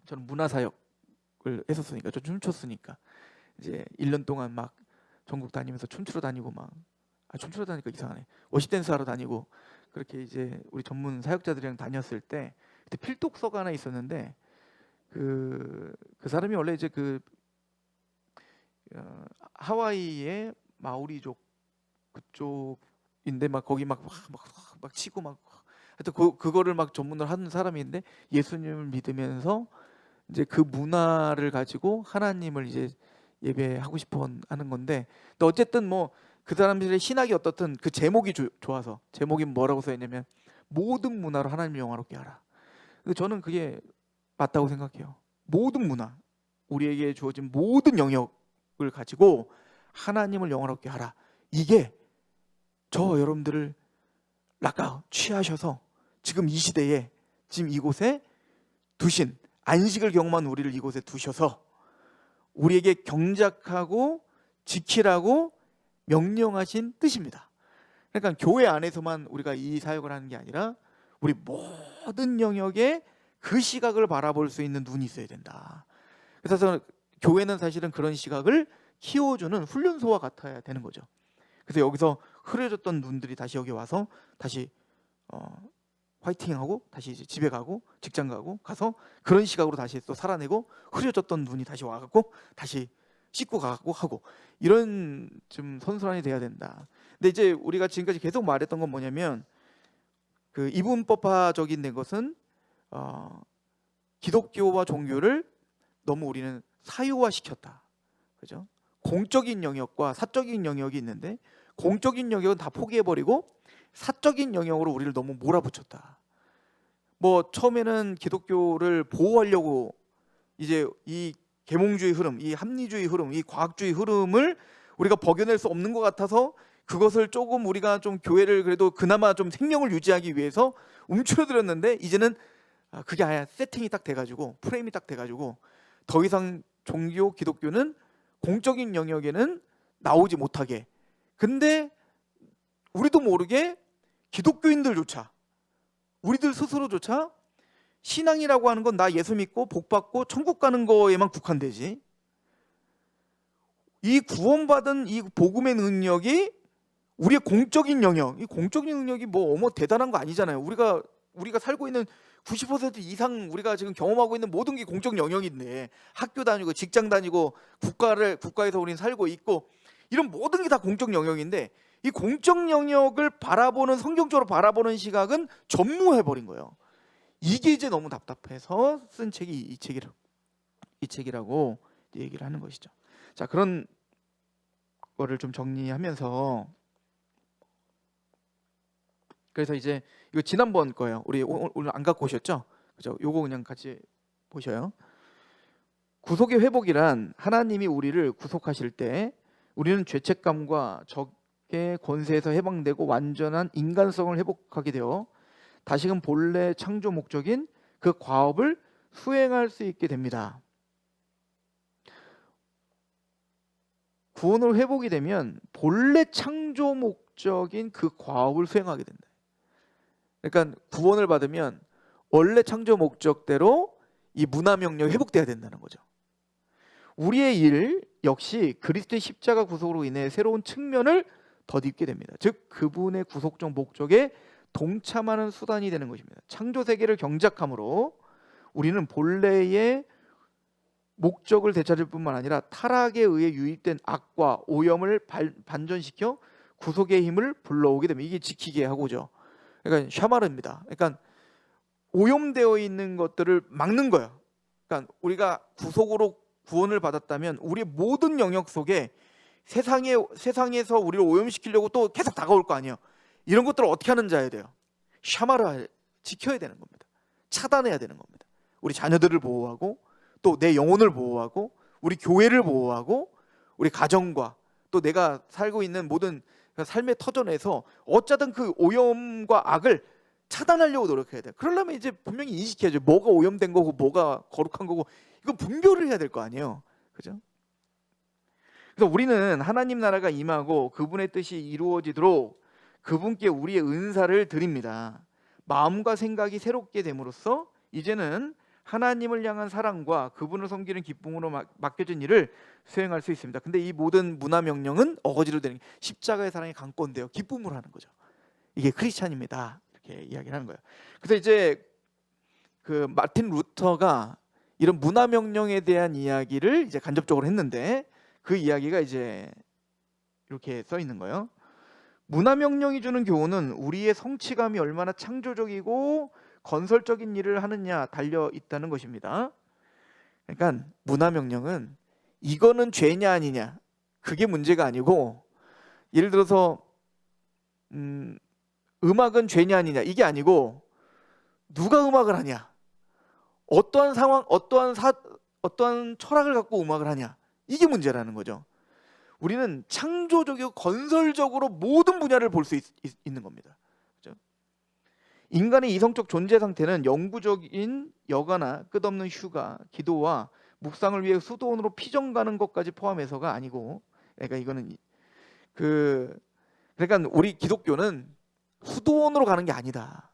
저는 문화사역을 했었으니까, 저 춤췄으니까 이제 1년 동안 막 전국 다니면서 춤추러 다니고 막 춤추러 다니니까 이상하네. 워시댄스 하러 다니고 그렇게 이제 우리 전문 사역자들이랑 다녔을 때 그때 필독서가 하나 있었는데 그 사람이 원래 이제 하와이의 마오리족 그쪽인데 막 거기 막 치고 막 하여튼 그거를 막 전문으로 하는 사람인데 예수님을 믿으면서 이제 그 문화를 가지고 하나님을 이제 예배하고 싶어 하는 건데, 또 어쨌든 뭐 그 사람들의 신학이 어떻든 그 제목이 좋아서, 제목이 뭐라고 써있냐면 모든 문화로 하나님을 영화롭게 하라. 저는 그게 맞다고 생각해요. 모든 문화, 우리에게 주어진 모든 영역을 가지고 하나님을 영화롭게 하라. 이게 저 여러분들을 락가 취하셔서 지금 이 시대에 지금 이곳에 두신, 안식을 경험한 우리를 이곳에 두셔서 우리에게 경작하고 지키라고 명령하신 뜻입니다. 그러니까 교회 안에서만 우리가 이 사역을 하는 게 아니라 우리 모든 영역에 그 시각을 바라볼 수 있는 눈이 있어야 된다. 그래서 교회는 사실은 그런 시각을 키워주는 훈련소와 같아야 되는 거죠. 그래서 여기서 흐려졌던 눈들이 다시 여기 와서 다시 화이팅하고 다시 이제 집에 가고 직장 가서 그런 시각으로 다시 또 살아내고, 흐려졌던 눈이 다시 와갖고 다시 씻고 가고 하고, 이런 좀 선순환이 돼야 된다. 근데 이제 우리가 지금까지 계속 말했던 건 뭐냐면 그 이분법화적인 것은 기독교와 종교를 너무 우리는 사유화시켰다. 그죠? 공적인 영역과 사적인 영역이 있는데 공적인 영역은 다 포기해버리고 사적인 영역으로 우리를 너무 몰아붙였다. 뭐 처음에는 기독교를 보호하려고 이제 이 계몽주의 흐름, 이 합리주의 흐름, 이 과학주의 흐름을 우리가 버겨낼 수 없는 것 같아서 그것을 조금 우리가 좀 교회를 그래도 그나마 좀 생명을 유지하기 위해서 움츠러들었는데, 이제는 그게 아예 세팅이 딱 돼가지고 프레임이 딱 돼가지고 더 이상 종교 기독교는 공적인 영역에는 나오지 못하게. 근데 우리도 모르게 기독교인들조차, 우리들 스스로조차 신앙이라고 하는 건 나 예수 믿고 복 받고 천국 가는 거에만 국한되지, 이 구원받은 이 복음의 능력이 우리의 공적인 영역, 이 공적인 능력이 뭐 어머 대단한 거 아니잖아요. 우리가 살고 있는 90% 이상 우리가 지금 경험하고 있는 모든 게 공적 영역인데, 학교 다니고 직장 다니고 국가에서 우리는 살고 있고, 이런 모든 게 다 공적 영역인데 이 공적 영역을 바라보는, 성경적으로 바라보는 시각은 전무해버린 거예요. 이게 이제 너무 답답해서 쓴 책이 이 책이라고 얘기를 하는 것이죠. 자, 그런 거를 좀 정리하면서, 그래서 이제 이거 지난번 거예요. 우리 오늘 안 갖고 오셨죠? 그죠? 요거 그냥 같이 보셔요. 구속의 회복이란 하나님이 우리를 구속하실 때 우리는 죄책감과 적의 권세에서 해방되고 완전한 인간성을 회복하게 되어 다시금 본래 창조 목적인 그 과업을 수행할 수 있게 됩니다. 구원으로 회복이 되면 본래 창조 목적인 그 과업을 수행하게 된다. 그러니까 구원을 받으면 원래 창조 목적대로 이 문화 명령이 회복돼야 된다는 거죠. 우리의 일 역시 그리스도의 십자가 구속으로 인해 새로운 측면을 덧입게 됩니다. 즉 그분의 구속적 목적에 동참하는 수단이 되는 것입니다. 창조 세계를 경작함으로 우리는 본래의 목적을 되찾을 뿐만 아니라 타락에 의해 유입된 악과 오염을 반전시켜 구속의 힘을 불러오게 됩니다. 이게 지키게 하고죠. 그러니까 샤마르입니다. 그러니까 오염되어 있는 것들을 막는 거예요. 그러니까 우리가 구속으로 구원을 받았다면 우리 모든 영역 속에 세상에서 우리를 오염시키려고 또 계속 다가올 거 아니에요. 이런 것들을 어떻게 하는지 알아야 돼요. 샤마르 지켜야 되는 겁니다. 차단해야 되는 겁니다. 우리 자녀들을 보호하고 또 내 영혼을 보호하고 우리 교회를 보호하고 우리 가정과 또 내가 살고 있는 모든 삶의 터전에서 어쩌든 그 오염과 악을 차단하려고 노력해야 돼요. 그러려면 이제 분명히 인식해야죠. 뭐가 오염된 거고 뭐가 거룩한 거고 이건 분별을 해야 될 거 아니에요. 그죠? 그래서 우리는 하나님 나라가 임하고 그분의 뜻이 이루어지도록 그분께 우리의 은사를 드립니다. 마음과 생각이 새롭게 됨으로써 이제는 하나님을 향한 사랑과 그분을 섬기는 기쁨으로 맡겨진 일을 수행할 수 있습니다. 근데 이 모든 문화 명령은 어거지로 되는 십자가의 사랑이 강권돼요. 기쁨으로 하는 거죠. 이게 크리스찬입니다. 이렇게 이야기를 하는 거예요. 그래서 이제 그 마틴 루터가 이런 문화 명령에 대한 이야기를 이제 간접적으로 했는데 그 이야기가 이제 이렇게 써 있는 거예요. 문화 명령이 주는 교훈은 우리의 성취감이 얼마나 창조적이고 건설적인 일을 하느냐 달려 있다는 것입니다. 그러니까 문화 명령은 이거는 죄냐 아니냐 그게 문제가 아니고 예를 들어서 음악은 죄냐 아니냐 이게 아니고 누가 음악을 하냐 어떠한 상황 어떠한 철학을 갖고 음악을 하냐 이게 문제라는 거죠. 우리는 창조적이고 건설적으로 모든 분야를 볼 수 있는 겁니다. 그렇죠? 인간의 이성적 존재 상태는 영구적인 여가나 끝없는 휴가, 기도와 묵상을 위해 수도원으로 피정 가는 것까지 포함해서가 아니고, 그러니까 이거는 그러니까 우리 기독교는 수도원으로 가는 게 아니다.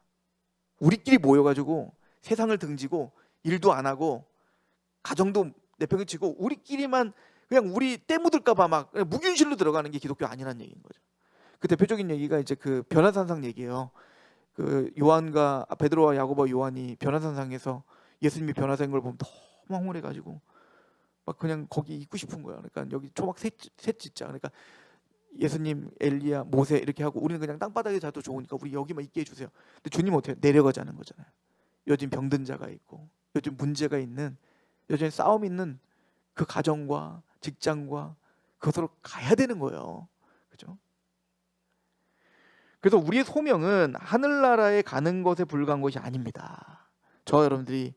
우리끼리 모여가지고 세상을 등지고 일도 안 하고 가정도 내팽개치고 우리끼리만 그냥 우리 때 묻을까봐 막 무균실로 들어가는 게 기독교 아니라는 얘기인 거죠. 그 대표적인 얘기가 이제 그 변화산상 얘기예요. 그 요한과 베드로와 야고보와 요한이 변화산상에서 예수님이 변화된 걸 보면 너무 황홀해가지고 막 그냥 거기 있고 싶은 거예요. 그러니까 여기 초막 셋 짓자. 그러니까 예수님, 엘리야, 모세 이렇게 하고 우리는 그냥 땅바닥에 자도 좋으니까 우리 여기만 있게 해주세요. 근데 주님은 어떻게 내려가자는 거잖아요. 요즘 병든 자가 있고 요즘 문제가 있는 요즘 싸움 있는 그 가정과 직장과 그것으로 가야 되는 거예요. 그죠? 그래서 우리의 소명은 하늘나라에 가는 것에 불과한 것이 아닙니다. 저와 여러분들이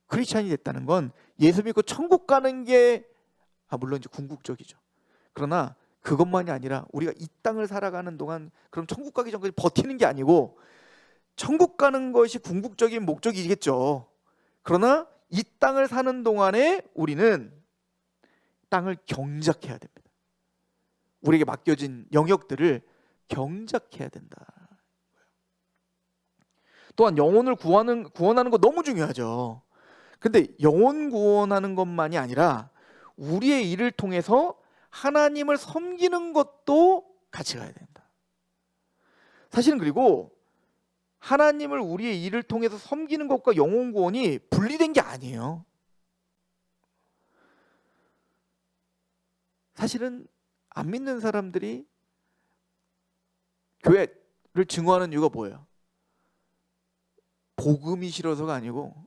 크리스찬이 됐다는 건 예수 믿고 천국 가는 게 물론 이제 궁극적이죠. 그러나 그것만이 아니라 우리가 이 땅을 살아가는 동안 그럼 천국 가기 전까지 버티는 게 아니고 천국 가는 것이 궁극적인 목적이겠죠. 그러나 이 땅을 사는 동안에 우리는 땅을 경작해야 됩니다. 우리에게 맡겨진 영역들을 경작해야 된다. 또한 영혼을 구원하는 거 너무 중요하죠. 근데 영혼 구원하는 것만이 아니라 우리의 일을 통해서 하나님을 섬기는 것도 같이 가야 된다. 사실은 그리고 하나님을 우리의 일을 통해서 섬기는 것과 영혼 구원이 분리된 게 아니에요. 사실은 안 믿는 사람들이 교회를 증오하는 이유가 뭐예요? 복음이 싫어서가 아니고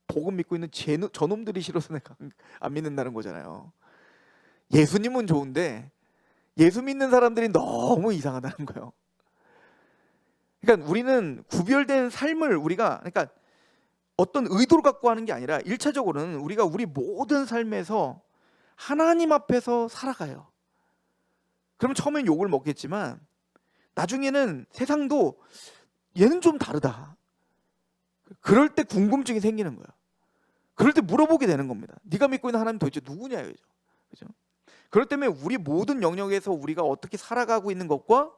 복음 믿고 있는 저놈들이 싫어서 내가 안 믿는다는 거잖아요. 예수님은 좋은데 예수 믿는 사람들이 너무 이상하다는 거예요. 그러니까 우리는 구별된 삶을 그러니까 어떤 의도를 갖고 하는 게 아니라 1차적으로는 우리가 우리 모든 삶에서 하나님 앞에서 살아가요. 그럼 처음엔 욕을 먹겠지만 나중에는 세상도 얘는 좀 다르다. 그럴 때 궁금증이 생기는 거예요. 그럴 때 물어보게 되는 겁니다. 네가 믿고 있는 하나님 도대체 누구냐 이거죠. 그죠? 그렇기 때문에 우리 모든 영역에서 우리가 어떻게 살아가고 있는 것과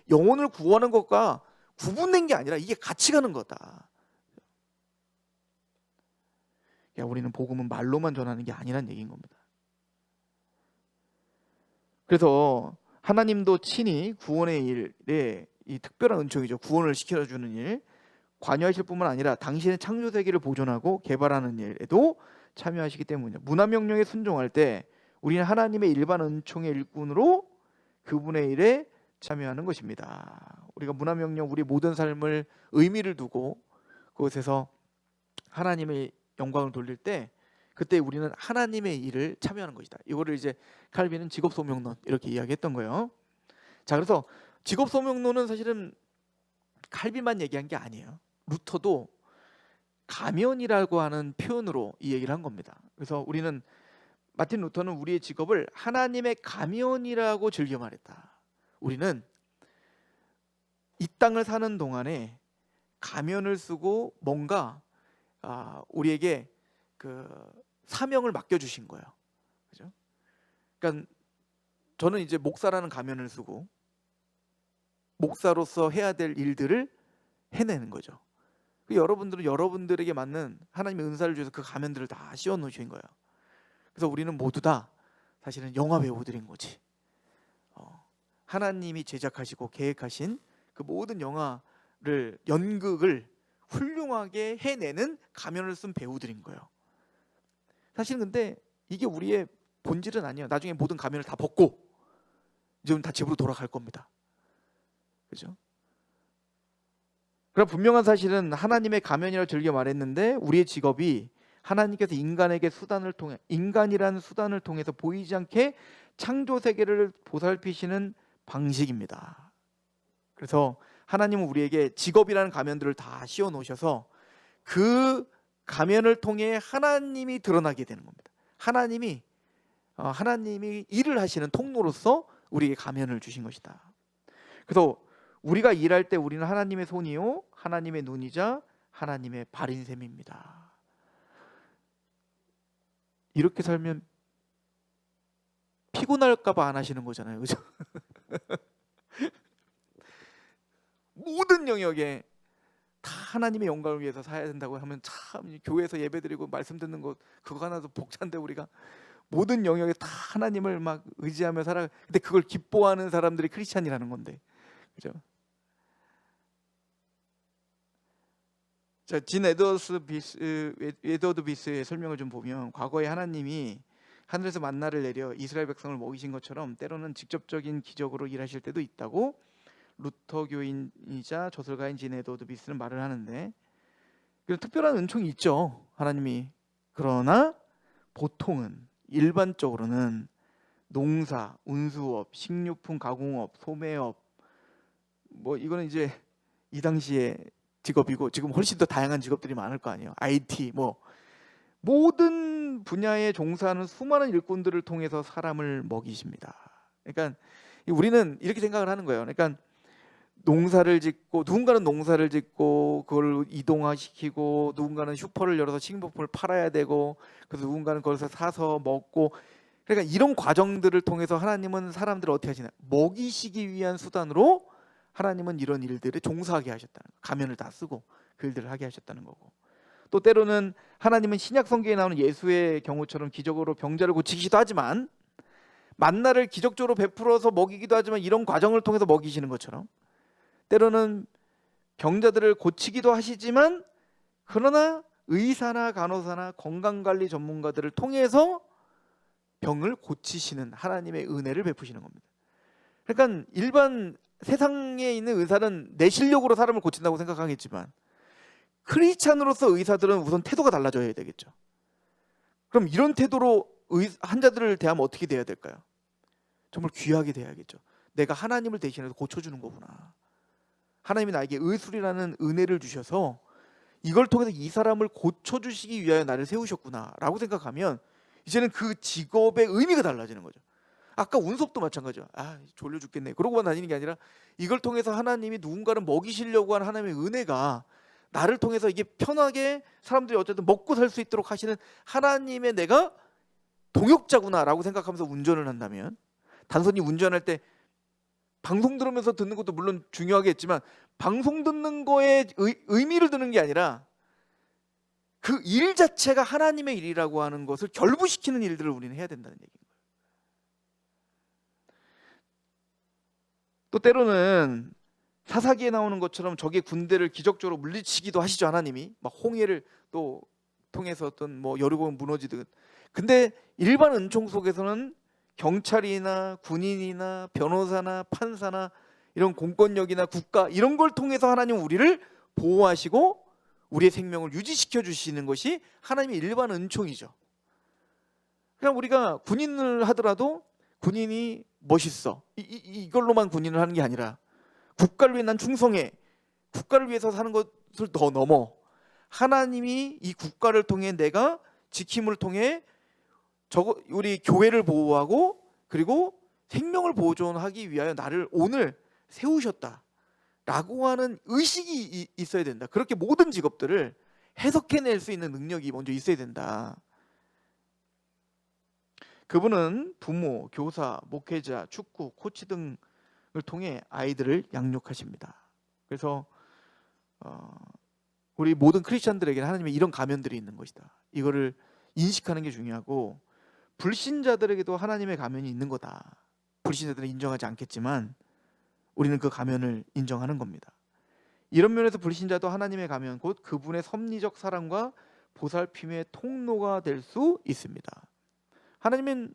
영혼을 구하는 것과 구분된 게 아니라 이게 같이 가는 거다. 야, 우리는 복음은 말로만 전하는 게 아니란 얘기인 겁니다. 그래서 하나님도 친히 구원의 일에 이 특별한 은총이죠. 구원을 시켜주는 일, 관여하실 뿐만 아니라 당신의 창조 세계를 보존하고 개발하는 일에도 참여하시기 때문이죠. 문화명령에 순종할 때 우리는 하나님의 일반 은총의 일꾼으로 그분의 일에 참여하는 것입니다. 우리가 문화명령, 우리 모든 삶을 의미를 두고 그곳에서 하나님의 영광을 돌릴 때 그때 우리는 하나님의 일을 참여하는 것이다. 이거를 이제 칼빈은 직업소명론 이렇게 이야기했던 거예요. 자, 그래서 직업소명론은 사실은 칼빈만 얘기한 게 아니에요. 루터도 가면이라고 하는 표현으로 이 얘기를 한 겁니다. 그래서 우리는 마틴 루터는 우리의 직업을 하나님의 가면이라고 즐겨 말했다. 우리는 이 땅을 사는 동안에 가면을 쓰고 뭔가 우리에게 그 사명을 맡겨주신 거예요. 그죠? 그러니까 저는 이제 목사라는 가면을 쓰고 목사로서 해야 될 일들을 해내는 거죠. 여러분들은 여러분들에게 맞는 하나님의 은사를 주셔서 그 가면들을 다 씌워 놓으신 거예요. 그래서 우리는 모두 다 사실은 영화 배우들인 거지. 하나님이 제작하시고 계획하신 그 모든 영화를 연극을 훌륭하게 해내는 가면을 쓴 배우들인 거예요. 사실은 근데 이게 우리의 본질은 아니에요. 나중에 모든 가면을 다 벗고 이제는 다 집으로 돌아갈 겁니다. 그죠? 그럼 분명한 사실은 하나님의 가면이라고 즐겨 말했는데 우리의 직업이 하나님께서 인간에게 수단을 통해 인간이라는 수단을 통해서 보이지 않게 창조 세계를 보살피시는 방식입니다. 그래서 하나님은 우리에게 직업이라는 가면들을 다 씌워 놓으셔서 그 가면을 통해 하나님이 드러나게 되는 겁니다. 하나님이 일을 하시는 통로로서 우리에게 가면을 주신 것이다. 그래서 우리가 일할 때 우리는 하나님의 손이요 하나님의 눈이자 하나님의 발인 셈입니다. 이렇게 살면 피곤할까 봐 안 하시는 거잖아요. 그죠? 모든 영역에 다 하나님의 영광을 위해서 살아야 된다고 하면 참 교회에서 예배드리고 말씀 듣는 것 그거 하나도 벅찬데 우리가 모든 영역에 다 하나님을 막 의지하며 살아. 근데 그걸 기뻐하는 사람들이 크리스찬이라는 건데. 그죠? 자, 진 에드워드 비스의 설명을 좀 보면 과거에 하나님이 하늘에서 만나를 내려 이스라엘 백성을 먹이신 것처럼 때로는 직접적인 기적으로 일하실 때도 있다고 루터 교인이자 저술가인 진 에드워드 비스는 말을 하는데 특별한 은총이 있죠. 하나님이. 그러나 보통은 일반적으로는 농사, 운수업, 식료품 가공업, 소매업 뭐 이거는 이제 이 당시에 직업이고 지금 훨씬 더 다양한 직업들이 많을 거 아니에요. IT 뭐 모든 분야에 종사하는 수많은 일꾼들을 통해서 사람을 먹이십니다. 그러니까 우리는 이렇게 생각을 하는 거예요. 그러니까 농사를 짓고 누군가는 농사를 짓고 그걸 이동화시키고 누군가는 슈퍼를 열어서 식료품을 팔아야 되고 그래서 누군가는 거기서 사서 먹고 그러니까 이런 과정들을 통해서 하나님은 사람들을 어떻게 하시나 먹이시기 위한 수단으로 하나님은 이런 일들에 종사하게 하셨다는 거예요. 가면을 다 쓰고 그 일들을 하게 하셨다는 거고 또 때로는 하나님은 신약 성경에 나오는 예수의 경우처럼 기적으로 병자를 고치기도 하지만 만나를 기적적으로 베풀어서 먹이기도 하지만 이런 과정을 통해서 먹이시는 것처럼 때로는 병자들을 고치기도 하시지만 그러나 의사나 간호사나 건강관리 전문가들을 통해서 병을 고치시는 하나님의 은혜를 베푸시는 겁니다. 그러니까 일반 세상에 있는 의사는 내 실력으로 사람을 고친다고 생각하겠지만 크리스찬으로서 의사들은 우선 태도가 달라져야 되겠죠. 그럼 이런 태도로 환자들을 대하면 어떻게 돼야 될까요? 정말 귀하게 돼야겠죠. 내가 하나님을 대신해서 고쳐주는 거구나. 하나님이 나에게 의술이라는 은혜를 주셔서 이걸 통해서 이 사람을 고쳐주시기 위하여 나를 세우셨구나 라고 생각하면 이제는 그 직업의 의미가 달라지는 거죠. 아까 운석도 마찬가지죠. 졸려 죽겠네 그러고만 다니는 게 아니라 이걸 통해서 하나님이 누군가를 먹이시려고 하는 하나님의 은혜가 나를 통해서 이게 편하게 사람들이 어쨌든 먹고 살 수 있도록 하시는 하나님의 내가 동역자구나라고 생각하면서 운전을 한다면, 단순히 운전할 때 방송 들으면서 듣는 것도 물론 중요하겠지만 방송 듣는 거에 의미를 두는 게 아니라 그 일 자체가 하나님의 일이라고 하는 것을 결부시키는 일들을 우리는 해야 된다는 얘기인 거예요. 또 때로는 사사기에 나오는 것처럼 적의 군대를 기적적으로 물리치기도 하시죠. 하나님이 막 홍해를 또 통해서 어떤 뭐 여리고는 무너지듯. 근데 일반 은총 속에서는 경찰이나 군인이나 변호사나 판사나 이런 공권력이나 국가 이런 걸 통해서 하나님은 우리를 보호하시고 우리의 생명을 유지시켜 주시는 것이 하나님의 일반 은총이죠. 그냥 우리가 군인을 하더라도 군인이 멋있어 이걸로만 군인을 하는 게 아니라 국가를 위해 난 충성해, 국가를 위해서 사는 것을 더 넘어 하나님이 이 국가를 통해 내가 지킴을 통해 우리 교회를 보호하고 그리고 생명을 보존하기 위하여 나를 오늘 세우셨다 라고 하는 의식이 있어야 된다. 그렇게 모든 직업들을 해석해낼 수 있는 능력이 먼저 있어야 된다. 그분은 부모, 교사, 목회자, 축구, 코치 등을 통해 아이들을 양육하십니다. 그래서 우리 모든 크리스찬들에게는 하나님의 이런 가면들이 있는 것이다. 이거를 인식하는 게 중요하고, 불신자들에게도 하나님의 가면이 있는 거다. 불신자들은 인정하지 않겠지만 우리는 그 가면을 인정하는 겁니다. 이런 면에서 불신자도 하나님의 가면, 곧 그분의 섭리적 사랑과 보살핌의 통로가 될 수 있습니다. 하나님은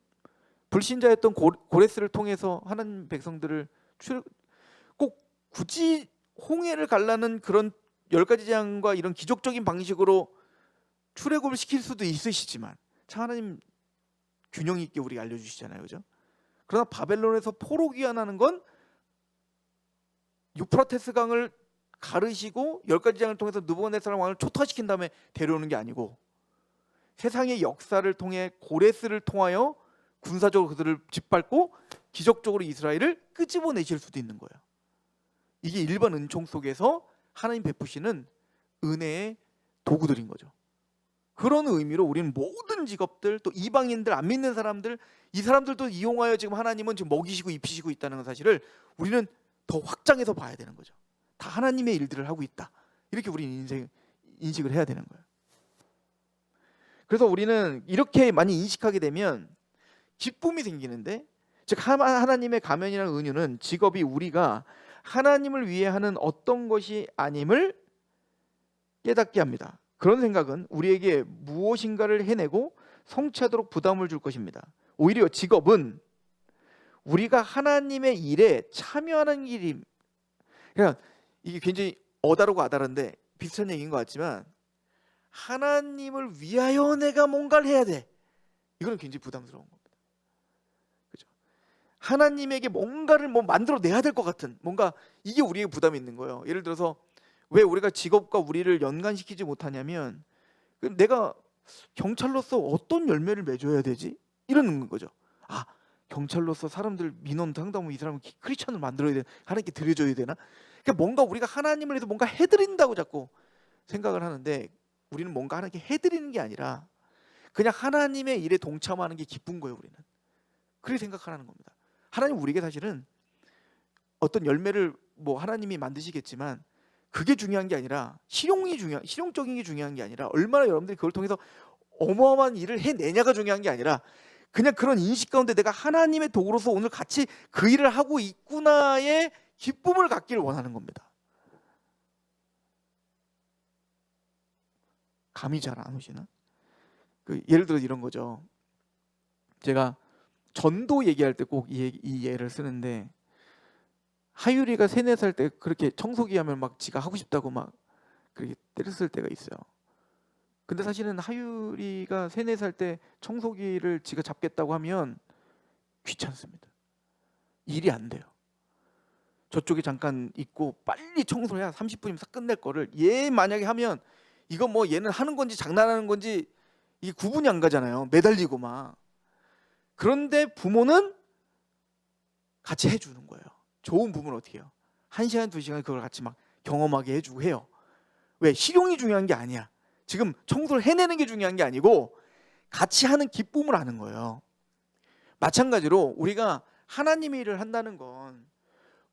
불신자였던 고레스를 통해서 하나님 백성들을 꼭 굳이 홍해를 갈라는 그런 10가지 재앙과 이런 기적적인 방식으로 출애굽을 시킬 수도 있으시지만 참 하나님 균형 있게 우리가 알려주시잖아요, 그죠? 그러나 바벨론에서 포로 귀환하는 건 유프라테스 강을 가르시고 10가지 재앙을 통해서 느부갓네살 왕을 초토화시킨 다음에 데려오는 게 아니고 세상의 역사를 통해 고레스를 통하여 군사적으로 그들을 짓밟고 기적적으로 이스라엘을 끄집어내실 수도 있는 거예요. 이게 일반 은총 속에서 하나님 베푸시는 은혜의 도구들인 거죠. 그런 의미로 우리는 모든 직업들, 또 이방인들, 안 믿는 사람들, 이 사람들도 이용하여 지금 하나님은 지금 먹이시고 입히시고 있다는 사실을 우리는 더 확장해서 봐야 되는 거죠. 다 하나님의 일들을 하고 있다. 이렇게 우리는 인식을 해야 되는 거예요. 그래서 우리는 이렇게 많이 인식하게 되면 기쁨이 생기는데, 즉 하나님의 가면이라는 은유는 직업이 우리가 하나님을 위해 하는 어떤 것이 아님을 깨닫게 합니다. 그런 생각은 우리에게 무엇인가를 해내고 성취하도록 부담을 줄 것입니다. 오히려 직업은 우리가 하나님의 일에 참여하는 일임. 그러니까 이게 굉장히 어다르고 아다른데 비슷한 얘기인 것 같지만, 하나님을 위하여 내가 뭔가를 해야 돼. 이거는 굉장히 부담스러운 겁니다. 그죠? 하나님에게 뭔가를 만들어 내야 될 것 같은 뭔가, 이게 우리에게 부담이 있는 거예요. 예를 들어서 왜 우리가 직업과 우리를 연관시키지 못하냐면, 내가 경찰로서 어떤 열매를 맺어야 되지? 이러는 거죠. 아, 경찰로서 사람들 민원 상담하면 이 사람을 크리스찬을 만들어야 되나? 하나님께 드려줘야 되나? 그러니까 뭔가 우리가 하나님을 위해서 뭔가 해드린다고 자꾸 생각을 하는데, 우리는 뭔가 하나님께 해드리는 게 아니라 그냥 하나님의 일에 동참하는 게 기쁜 거예요. 우리는 그렇게 생각하는 겁니다. 하나님 우리에게 사실은 어떤 열매를 하나님이 만드시겠지만 그게 중요한 게 아니라 실용적인 게 중요한 게 아니라 얼마나 여러분들이 그걸 통해서 어마어마한 일을 해내냐가 중요한 게 아니라 그냥 그런 인식 가운데 내가 하나님의 도구로서 오늘 같이 그 일을 하고 있구나의 기쁨을 갖기를 원하는 겁니다. 감이 잘 안 오시나? 예를 들어 이런 거죠. 제가 전도 얘기할 때 꼭 이 예를 쓰는데, 하율이가 3, 4살 때 그렇게 청소기 하면 막 지가 하고 싶다고 막 그렇게 때렸을 때가 있어요. 근데 사실은 하율이가 3, 4살 때 청소기를 지가 잡겠다고 하면 귀찮습니다. 일이 안 돼요. 저쪽에 잠깐 있고 빨리 청소를 해야 30분이면 싹 끝낼 거를 얘 만약에 하면 이거 얘는 하는 건지 장난하는 건지 이게 구분이 안 가잖아요. 매달리고 막. 그런데 부모는 같이 해주는 거예요. 좋은 부모는 어떻게 해요? 1시간, 2시간 그걸 같이 막 경험하게 해주고 해요. 왜? 실용이 중요한 게 아니야. 지금 청소를 해내는 게 중요한 게 아니고 같이 하는 기쁨을 아는 거예요. 마찬가지로 우리가 하나님의 일을 한다는 건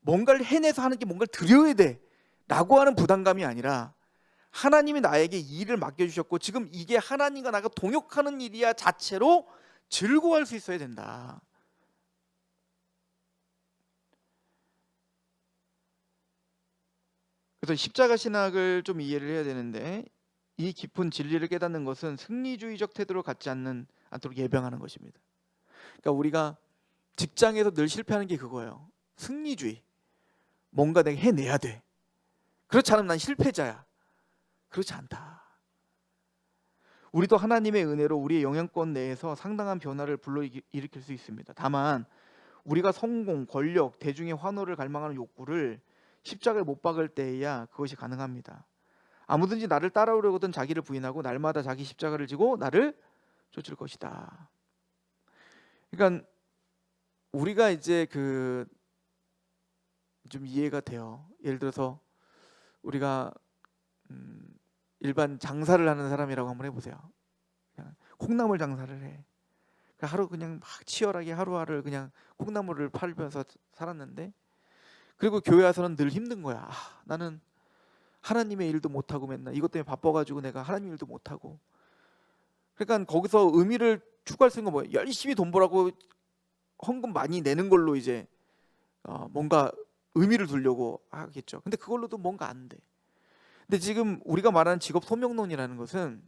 뭔가를 해내서 하는 게 뭔가를 드려야 돼 라고 하는 부담감이 아니라 하나님이 나에게 이 일을 맡겨주셨고 지금 이게 하나님과 나가 동역하는 일이야 자체로 즐거워할 수 있어야 된다. 그래서 십자가 신학을 좀 이해를 해야 되는데 이 깊은 진리를 깨닫는 것은 승리주의적 태도를 갖지 않도록 예방하는 것입니다. 그러니까 우리가 직장에서 늘 실패하는 게 그거예요. 승리주의. 뭔가 내가 해내야 돼. 그렇지 않으면 난 실패자야. 그렇지 않다. 우리도 하나님의 은혜로 우리의 영향권 내에서 상당한 변화를 불러일으킬 수 있습니다. 다만 우리가 성공, 권력, 대중의 환호를 갈망하는 욕구를 십자가에 못 박을 때에야 그것이 가능합니다. 아무든지 나를 따라오려거든 자기를 부인하고 날마다 자기 십자가를 지고 나를 쫓을 것이다. 그러니까 우리가 이제 좀 이해가 돼요. 예를 들어서 우리가 일반 장사를 하는 사람이라고 한번 해보세요. 그냥 콩나물 장사를 해. 하루 그냥 막 치열하게 하루하루 그냥 콩나물을 팔면서 살았는데 그리고 교회 와서는 늘 힘든 거야. 나는 하나님의 일도 못하고 맨날 이것 때문에 바빠가지고 내가 하나님 일도 못하고. 그러니까 거기서 의미를 추구할 수 있는 건 뭐예요? 열심히 돈 벌라고 헌금 많이 내는 걸로 이제 뭔가 의미를 두려고 하겠죠. 근데 그걸로도 뭔가 안 돼. 근데 지금 우리가 말하는 직업 소명론이라는 것은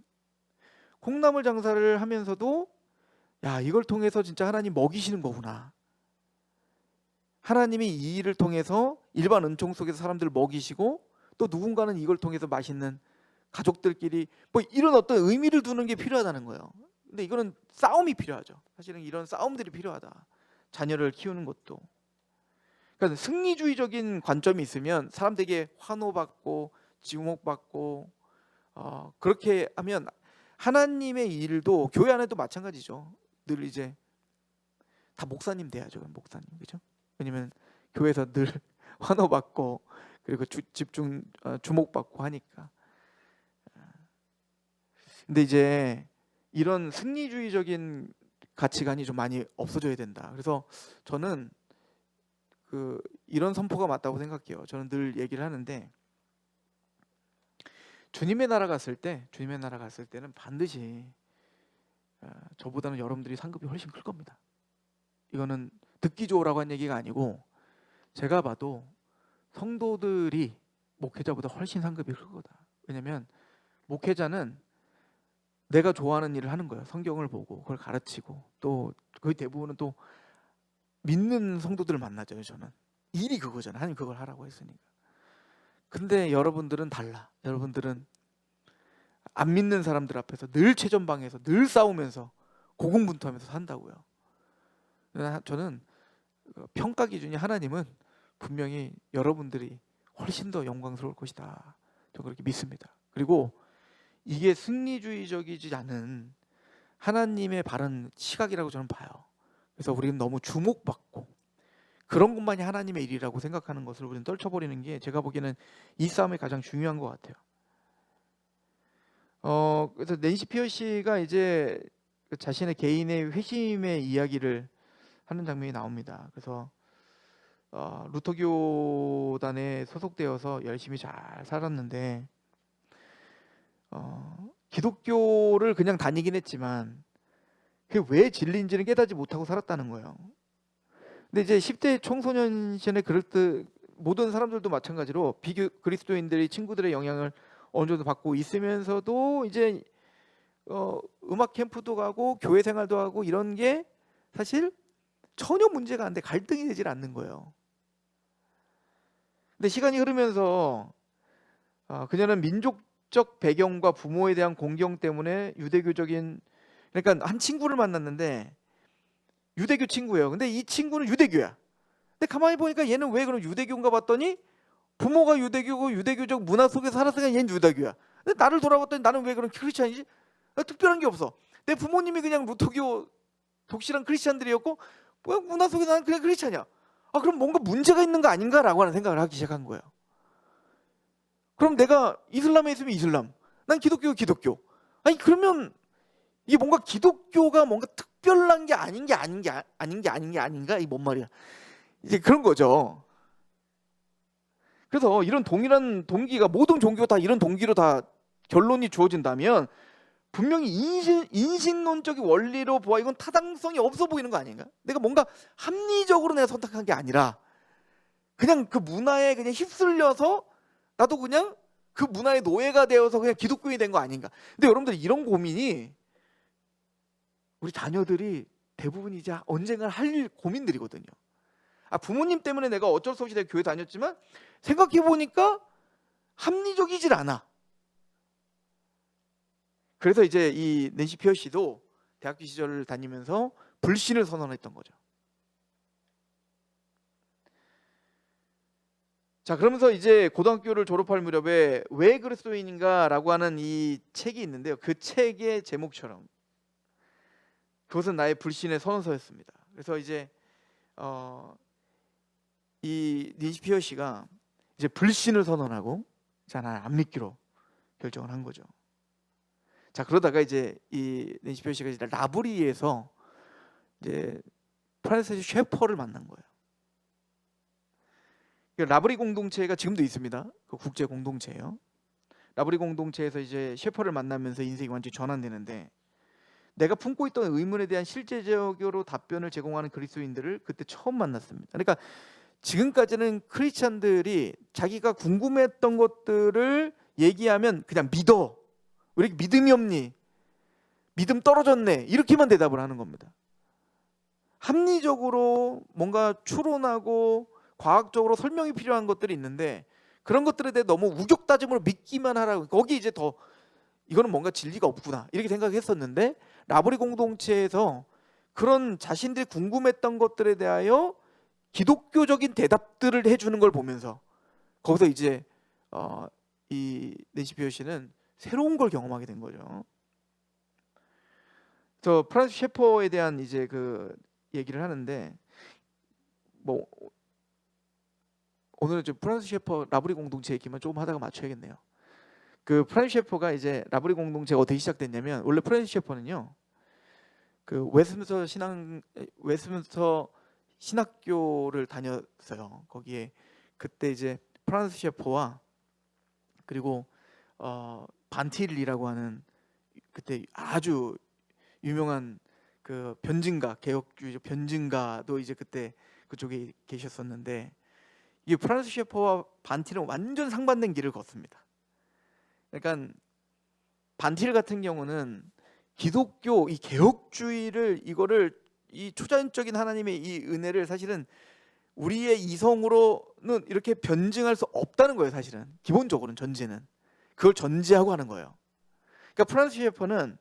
콩나물 장사를 하면서도 야, 이걸 통해서 진짜 하나님 먹이시는 거구나. 하나님이 이 일을 통해서 일반 은총 속에서 사람들을 먹이시고 또 누군가는 이걸 통해서 맛있는 가족들끼리 뭐 이런 어떤 의미를 두는 게 필요하다는 거예요. 근데 이거는 싸움이 필요하죠. 사실은 이런 싸움들이 필요하다. 자녀를 키우는 것도. 그러니까 승리주의적인 관점이 있으면 사람들에게 환호받고 지목받고 그렇게 하면 하나님의 일도 교회 안에도 마찬가지죠. 늘 이제 다 목사님 돼야죠. 목사님, 그죠? 왜냐면 교회에서 늘 환호받고 그리고 집중 주목받고 하니까. 근데 이제 이런 승리주의적인 가치관이 좀 많이 없어져야 된다. 그래서 저는 이런 선포가 맞다고 생각해요. 저는 늘 얘기를 하는데 주님의 나라 갔을 때는 반드시 저보다는 여러분들이 상급이 훨씬 클 겁니다. 이거는 듣기 좋으라고 한 얘기가 아니고 제가 봐도 성도들이 목회자보다 훨씬 상급이 클 거다. 왜냐면 목회자는 내가 좋아하는 일을 하는 거예요. 성경을 보고 그걸 가르치고 또 거의 대부분은 또 믿는 성도들을 만나죠. 저는 일이 그거잖아요. 하나님 그걸 하라고 했으니까. 근데 여러분들은 달라. 여러분들은 안 믿는 사람들 앞에서 늘 최전방에서 늘 싸우면서 고군분투하면서 산다고요. 저는 평가 기준이 하나님은 분명히 여러분들이 훨씬 더 영광스러울 것이다. 저는 그렇게 믿습니다. 그리고 이게 승리주의적이지 않은 하나님의 바른 시각이라고 저는 봐요. 그래서 우리는 너무 주목받고 그런 것만이 하나님의 일이라고 생각하는 것을 우리는 떨쳐버리는 게 제가 보기에는 이 싸움이 가장 중요한 것 같아요. 그래서 낸시 피어시가 이제 자신의 개인의 회심의 이야기를 하는 장면이 나옵니다. 그래서 루터교단에 소속되어서 열심히 잘 살았는데 기독교를 그냥 다니긴 했지만 그게 왜 진리인지는 깨닫지 못하고 살았다는 거예요. 근데 이제 10대 청소년 시절에 그럴 때 모든 사람들도 마찬가지로 비그리스도인들이 친구들의 영향을 어느 정도 받고 있으면서도 이제 음악 캠프도 가고 교회 생활도 하고 이런 게 사실 전혀 문제가 안 돼. 갈등이 되질 않는 거예요. 근데 시간이 흐르면서 그녀는 민족적 배경과 부모에 대한 공경 때문에 유대교적인, 그러니까 한 친구를 만났는데 유대교 친구예요. 근데 이 친구는 유대교야. 근데 가만히 보니까 얘는 왜 그럼 유대교인가 봤더니 부모가 유대교고 유대교적 문화 속에서 살았으니까 얘는 유대교야. 근데 나를 돌아봤더니 나는 왜 그럼 크리스찬이지? 특별한 게 없어. 내 부모님이 그냥 루터교 독실한 크리스찬들이었고 문화 속에서 나는 그냥 크리스찬이야. 그럼 뭔가 문제가 있는 거 아닌가라고 하는 생각을 하기 시작한 거예요. 그럼 내가 이슬람에 있으면 이슬람, 난 기독교가 기독교. 아니 그러면 이게 뭔가 기독교가 뭔가 특별한 게 아닌가? 이게 뭔 말이야? 이제 그런 거죠. 그래서 이런 동일한 동기가 모든 종교가 다 이런 동기로 다 결론이 주어진다면 분명히 인신론적인 원리로 보아 이건 타당성이 없어 보이는 거 아닌가? 내가 뭔가 합리적으로 내가 선택한 게 아니라 그냥 그 문화에 그냥 휩쓸려서 나도 그냥 그 문화의 노예가 되어서 그냥 기독교인이 된 거 아닌가? 근데 여러분들 이런 고민이 우리 자녀들이 대부분 이제 언젠가 할 고민들이거든요. 부모님 때문에 내가 어쩔 수 없이 내가 교회 다녔지만 생각해 보니까 합리적이질 않아. 그래서 이제 이 낸시 피어시도 대학교 시절을 다니면서 불신을 선언했던 거죠. 자, 그러면서 이제 고등학교를 졸업할 무렵에 왜 그리스도인인가라고 하는 이 책이 있는데요. 그 책의 제목처럼 그것은 나의 불신의 선서였습니다. 그래서 이제 이 낸시 피어시가 이제 불신을 선언하고 자, 난 안 믿기로 결정을 한 거죠. 자, 그러다가 이제 이 낸시 피어시가 이제 라브리에서 이제 프란시스 셰퍼를 만난 거예요. 라브리 공동체가 지금도 있습니다. 그 국제 공동체예요. 라브리 공동체에서 이제 셰퍼를 만나면서 인생이 완전히 전환되는데 내가 품고 있던 의문에 대한 실제적으로 답변을 제공하는 그리스도인들을 그때 처음 만났습니다. 그러니까 지금까지는 크리스찬들이 자기가 궁금했던 것들을 얘기하면 그냥 믿어. 왜 이렇게 믿음이 없니? 믿음 떨어졌네. 이렇게만 대답을 하는 겁니다. 합리적으로 뭔가 추론하고 과학적으로 설명이 필요한 것들이 있는데 그런 것들에 대해 너무 우격다짐으로 믿기만 하라고, 거기 이제 더 이거는 뭔가 진리가 없구나 이렇게 생각했었는데 라브리 공동체에서 그런 자신들이 궁금했던 것들에 대하여 기독교적인 대답들을 해주는 걸 보면서 거기서 이제 이 낸시 피어시는 새로운 걸 경험하게 된 거죠. 저 프란시스 셰퍼에 대한 이제 그 얘기를 하는데 뭐 오늘은 좀 프란시스 셰퍼 라브리 공동체 얘기만 조금 하다가 맞춰야겠네요. 그 프란시스 셰퍼가 이제 라브리 공동체가 어떻게 시작됐냐면 원래 프란시스 셰퍼는요 그 웨스민스터 신학교를 다녔어요. 거기에 그때 이제 프란시스 셰퍼와 그리고 반틸리라고 하는 그때 아주 유명한 그 변증가, 개혁주의 변증가도 이제 그때 그쪽에 계셨었는데 이 프란시스 셰퍼와 반틸은 완전 상반된 길을 걷습니다. 그러니까 반틸 같은 경우는 기독교 이 개혁주의를 이거를 이 초자연적인 하나님의 이 은혜를 사실은 우리의 이성으로는 이렇게 변증할 수 없다는 거예요. 사실은 기본적으로는 전제는 그걸 전제하고 하는 거예요. 그러니까 프란시스 셰퍼는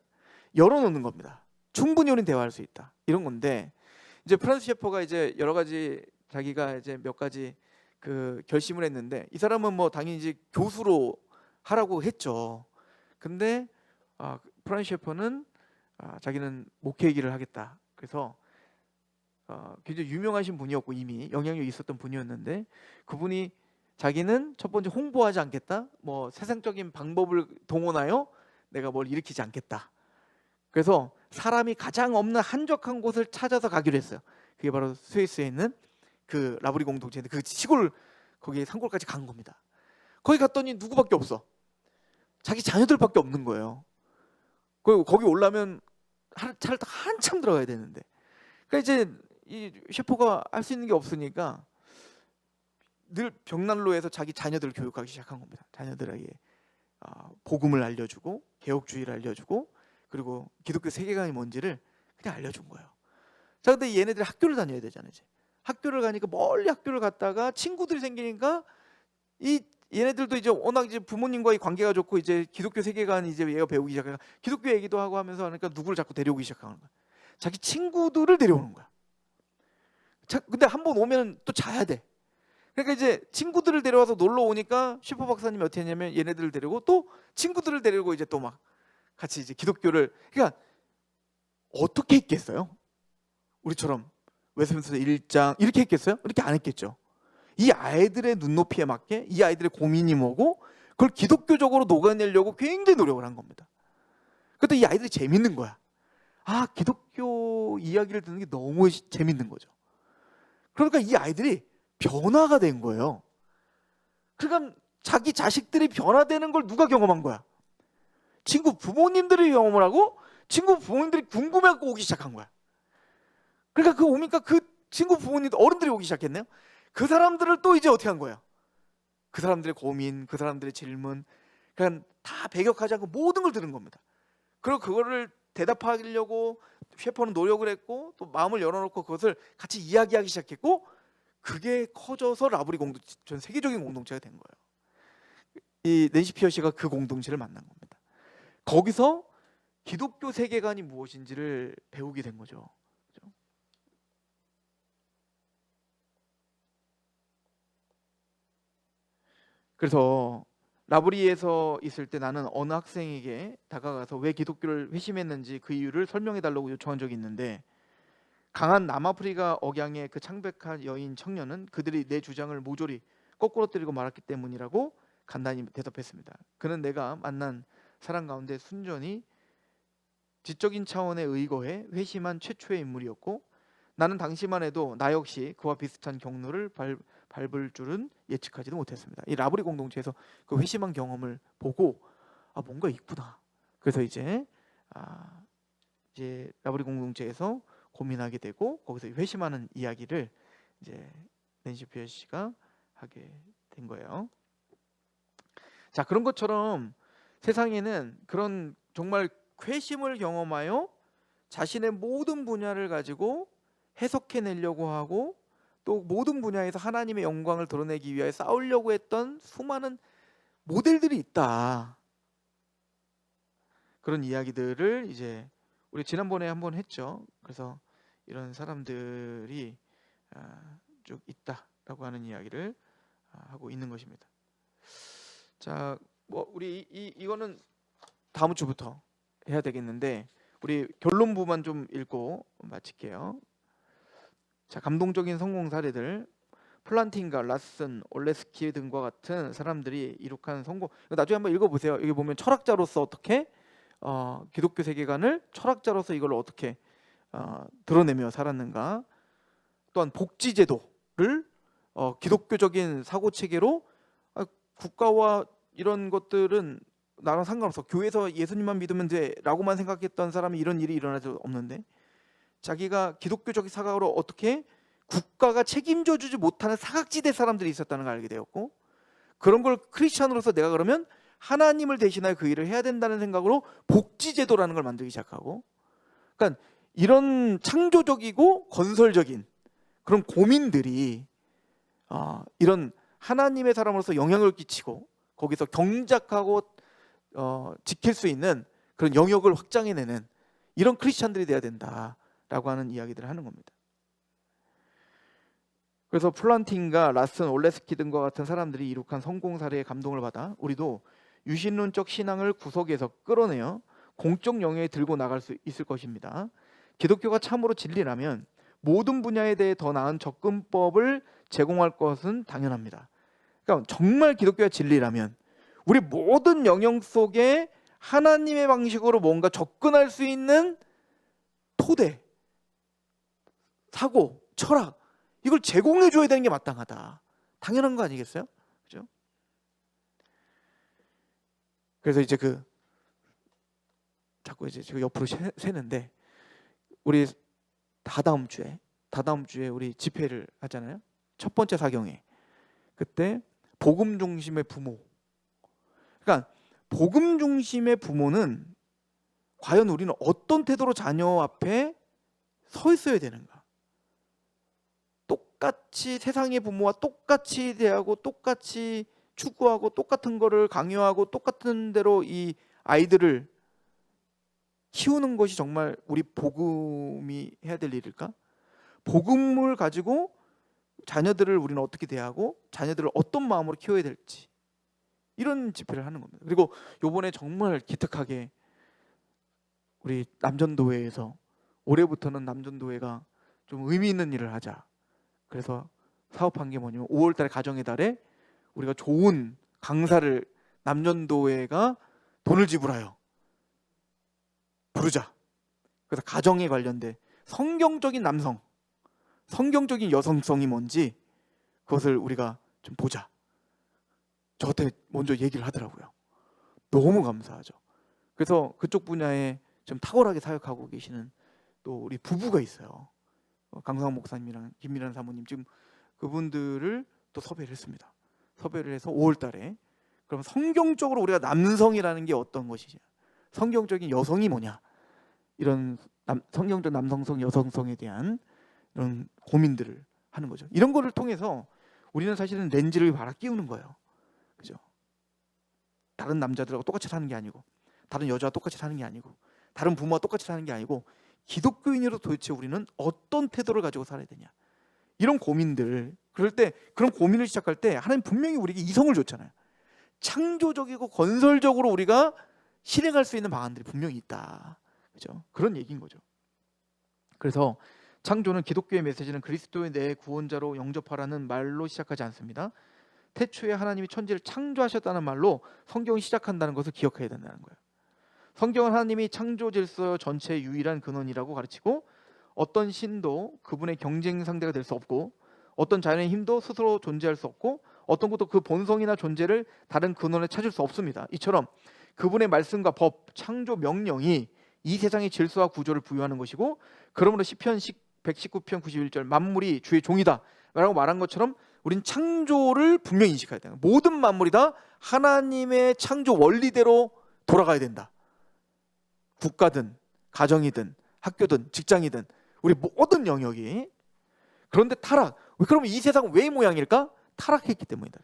열어놓는 겁니다. 충분히 우리는 대화할 수 있다 이런 건데 이제 프란시스 셰퍼가 이제 여러 가지 자기가 이제 몇 가지 그 결심을 했는데 이 사람은 뭐 당연히 이제 교수로 하라고 했죠. 근데 프란시스 셰퍼는 자기는 목회 일을 하겠다. 그래서 굉장히 유명하신 분이었고 이미 영향력이 있었던 분이었는데 그분이 자기는 첫 번째 홍보하지 않겠다. 뭐 세상적인 방법을 동원하여 내가 뭘 일으키지 않겠다. 그래서 사람이 가장 없는 한적한 곳을 찾아서 가기로 했어요. 그게 바로 스위스에 있는 그 라브리 공동체인데 그 시골 거기 산골까지 간 겁니다. 거기 갔더니 누구밖에 없어. 자기 자녀들밖에 없는 거예요. 그리고 거기 올라면 차를 딱 한참 들어가야 되는데 그러니까 이제 이 셰퍼가 할 수 있는 게 없으니까 늘 벽난로에서 자기 자녀들을 교육하기 시작한 겁니다. 자녀들에게 복음을 알려주고 개혁주의를 알려주고 그리고 기독교 세계관이 뭔지를 그냥 알려준 거예요. 자, 근데 얘네들이 학교를 다녀야 되잖아요. 이제. 학교를 가니까 멀리 학교를 갔다가 친구들이 생기니까 이 얘네들도 이제 워낙 이제 부모님과의 관계가 좋고 이제 기독교 세계관 이제 얘가 배우기 시작하니까 기독교 얘기도 하고 하면서 하니까 누구를 자꾸 데려오기 시작하는 거야. 자기 친구들을 데려오는 거야. 근데 한 번 오면 또 자야 돼. 그러니까 이제 친구들을 데려와서 놀러 오니까 슈퍼 박사님이 어떻게 했냐면 얘네들을 데리고 또 친구들을 데리고 이제 또 막 같이 이제 기독교를 그러니까 어떻게 했겠어요? 우리처럼 웨스민스터 1장 이렇게 했겠어요? 이렇게 안 했겠죠. 이 아이들의 눈높이에 맞게 이 아이들의 고민이 뭐고 그걸 기독교적으로 녹아내려고 굉장히 노력을 한 겁니다. 그때 이 아이들이 재밌는 거야. 아, 기독교 이야기를 듣는 게 너무 재밌는 거죠. 그러니까 이 아이들이 변화가 된 거예요. 그러니까 자기 자식들이 변화되는 걸 누가 경험한 거야? 친구 부모님들이 경험을 하고 친구 부모님들이 궁금해하고 오기 시작한 거야. 그러니까 그 오니까 그 친구 부모님들 어른들이 오기 시작했네요. 그 사람들을 또 이제 어떻게 한 거예요? 그 사람들의 고민, 그 사람들의 질문, 그냥 다 배격하지 않고 모든 걸 들은 겁니다. 그리고 그거를 대답하려고 셰퍼는 노력을 했고 또 마음을 열어놓고 그것을 같이 이야기하기 시작했고, 그게 커져서 라브리 공동체, 전 세계적인 공동체가 된 거예요. 이 낸시 피어시가 그 공동체를 만난 겁니다. 거기서 기독교 세계관이 무엇인지를 배우게 된 거죠. 그죠? 그래서 라브리에서 있을 때 나는 어느 학생에게 다가가서 왜 기독교를 회심했는지 그 이유를 설명해 달라고 요청한 적이 있는데, 강한 남아프리카 억양의 그 창백한 여인 청년은 그들이 내 주장을 모조리 거꾸로 때리고 말았기 때문이라고 간단히 대답했습니다. 그는 내가 만난 사람 가운데 순전히 지적인 차원에 의거해 회심한 최초의 인물이었고, 나는 당시만 해도 나 역시 그와 비슷한 경로를 밟을 줄은 예측하지도 못했습니다. 이 라브리 공동체에서 그 회심한 경험을 보고 아, 뭔가 있구나. 그래서 이제 라브리 공동체에서 고민하게 되고 거기서 회심하는 이야기를 이제 낸시 피어시가 하게 된 거예요. 자, 그런 것처럼 세상에는 그런 정말 회심을 경험하여 자신의 모든 분야를 가지고 해석해내려고 하고 또 모든 분야에서 하나님의 영광을 드러내기 위하여 싸우려고 했던 수많은 모델들이 있다. 그런 이야기들을 이제 우리 지난번에 한번 했죠. 그래서 이런 사람들이 쭉 있다라고 하는 이야기를 하고 있는 것입니다. 자, 뭐 우리 이거는 다음 주부터 해야 되겠는데 우리 결론부만 좀 읽고 마칠게요. 자, 감동적인 성공 사례들, 플란팅과 라슨, 올레스키 등과 같은 사람들이 이룩한 성공. 나중에 한번 읽어보세요. 여기 보면 철학자로서 어떻게 기독교 세계관을 철학자로서 이걸 어떻게 드러내며 살았는가. 또한 복지제도를 기독교적인 사고 체계로 국가와 이런 것들은 나랑 상관없어. 교회에서 예수님만 믿으면 돼라고만 생각했던 사람이 이런 일이 일어날 수 없는데 자기가 기독교적 사각으로 어떻게 국가가 책임져 주지 못하는 사각지대 사람들이 있었다는 걸 알게 되었고, 그런 걸 크리스찬으로서 내가 그러면 하나님을 대신하여 그 일을 해야 된다는 생각으로 복지제도라는 걸 만들기 시작하고, 그러니까 이런 창조적이고 건설적인 그런 고민들이 이런 하나님의 사람으로서 영향을 끼치고 거기서 경작하고 지킬 수 있는 그런 영역을 확장해내는 이런 크리스찬들이 돼야 된다라고 하는 이야기들을 하는 겁니다. 그래서 플란팅과 라슨, 올레스키 등과 같은 사람들이 이룩한 성공 사례에 감동을 받아 우리도 유신론적 신앙을 구석에서 끌어내어 공적 영역에 들고 나갈 수 있을 것입니다. 기독교가 참으로 진리라면 모든 분야에 대해 더 나은 접근법을 제공할 것은 당연합니다. 그러니까 정말 기독교가 진리라면 우리 모든 영역 속에 하나님의 방식으로 뭔가 접근할 수 있는 토대, 사고, 철학, 이걸 제공해 줘야 되는 게 마땅하다. 당연한 거 아니겠어요? 그죠? 그래서 이제 자꾸 이제 제가 옆으로 세는데 우리 다다음 주에 우리 집회를 하잖아요. 첫 번째 사경회. 그때 복음 중심의 부모. 그러니까 복음 중심의 부모는 과연 우리는 어떤 태도로 자녀 앞에 서 있어야 되는가? 똑같이 세상의 부모와 똑같이 대하고 똑같이 추구하고 똑같은 거를 강요하고 똑같은 대로 이 아이들을 키우는 것이 정말 우리 복음이 해야 될 일일까? 복음을 가지고 자녀들을 우리는 어떻게 대하고 자녀들을 어떤 마음으로 키워야 될지 이런 집회를 하는 겁니다. 그리고 요번에 정말 기특하게 우리 남전도회에서 올해부터는 남전도회가 좀 의미 있는 일을 하자. 그래서 사업한 게 뭐냐면 5월달에 가정의 달에 우리가 좋은 강사를 남녀노예가 돈을 지불하여 부르자. 그래서 가정에 관련된 성경적인 남성, 성경적인 여성성이 뭔지 그것을 우리가 좀 보자. 저한테 먼저 얘기를 하더라고요. 너무 감사하죠. 그래서 그쪽 분야에 좀 탁월하게 사역하고 계시는 또 우리 부부가 있어요. 강상 목사님이랑 김미란 사모님, 지금 그분들을 또 섭외를 했습니다. 섭외를 해서 5월 달에 그럼 성경적으로 우리가 남성이라는 게 어떤 것이냐, 성경적인 여성이 뭐냐, 이런 성경적 남성성, 여성성에 대한 이런 고민들을 하는 거죠. 이런 거를 통해서 우리는 사실은 렌즈를 갈아 끼우는 거예요. 그죠? 다른 남자들하고 똑같이 사는 게 아니고, 다른 여자와 똑같이 사는 게 아니고, 다른 부모와 똑같이 사는 게 아니고, 기독교인으로 도대체 우리는 어떤 태도를 가지고 살아야 되냐, 이런 고민들. 그럴 때, 그런 고민을 시작할 때 하나님 분명히 우리에게 이성을 줬잖아요. 창조적이고 건설적으로 우리가 실행할 수 있는 방안들이 분명히 있다. 그죠? 그런 얘기인 거죠. 그래서 창조는, 기독교의 메시지는 그리스도의 내 구원자로 영접하라는 말로 시작하지 않습니다. 태초에 하나님이 천지를 창조하셨다는 말로 성경이 시작한다는 것을 기억해야 된다는 거예요. 성경은 하나님이 창조 질서 전체의 유일한 근원이라고 가르치고, 어떤 신도 그분의 경쟁 상대가 될 수 없고, 어떤 자연의 힘도 스스로 존재할 수 없고, 어떤 것도 그 본성이나 존재를 다른 근원에 찾을 수 없습니다. 이처럼 그분의 말씀과 법, 창조 명령이 이 세상의 질서와 구조를 부여하는 것이고, 그러므로 시편 119편 91절 만물이 주의 종이다 라고 말한 것처럼 우린 창조를 분명히 인식해야 돼요. 모든 만물이 다 하나님의 창조 원리대로 돌아가야 된다. 국가든 가정이든 학교든 직장이든 우리 모든 영역이. 그런데 타락, 그러면 이 세상은 왜 이 모양일까? 타락했기 때문이다.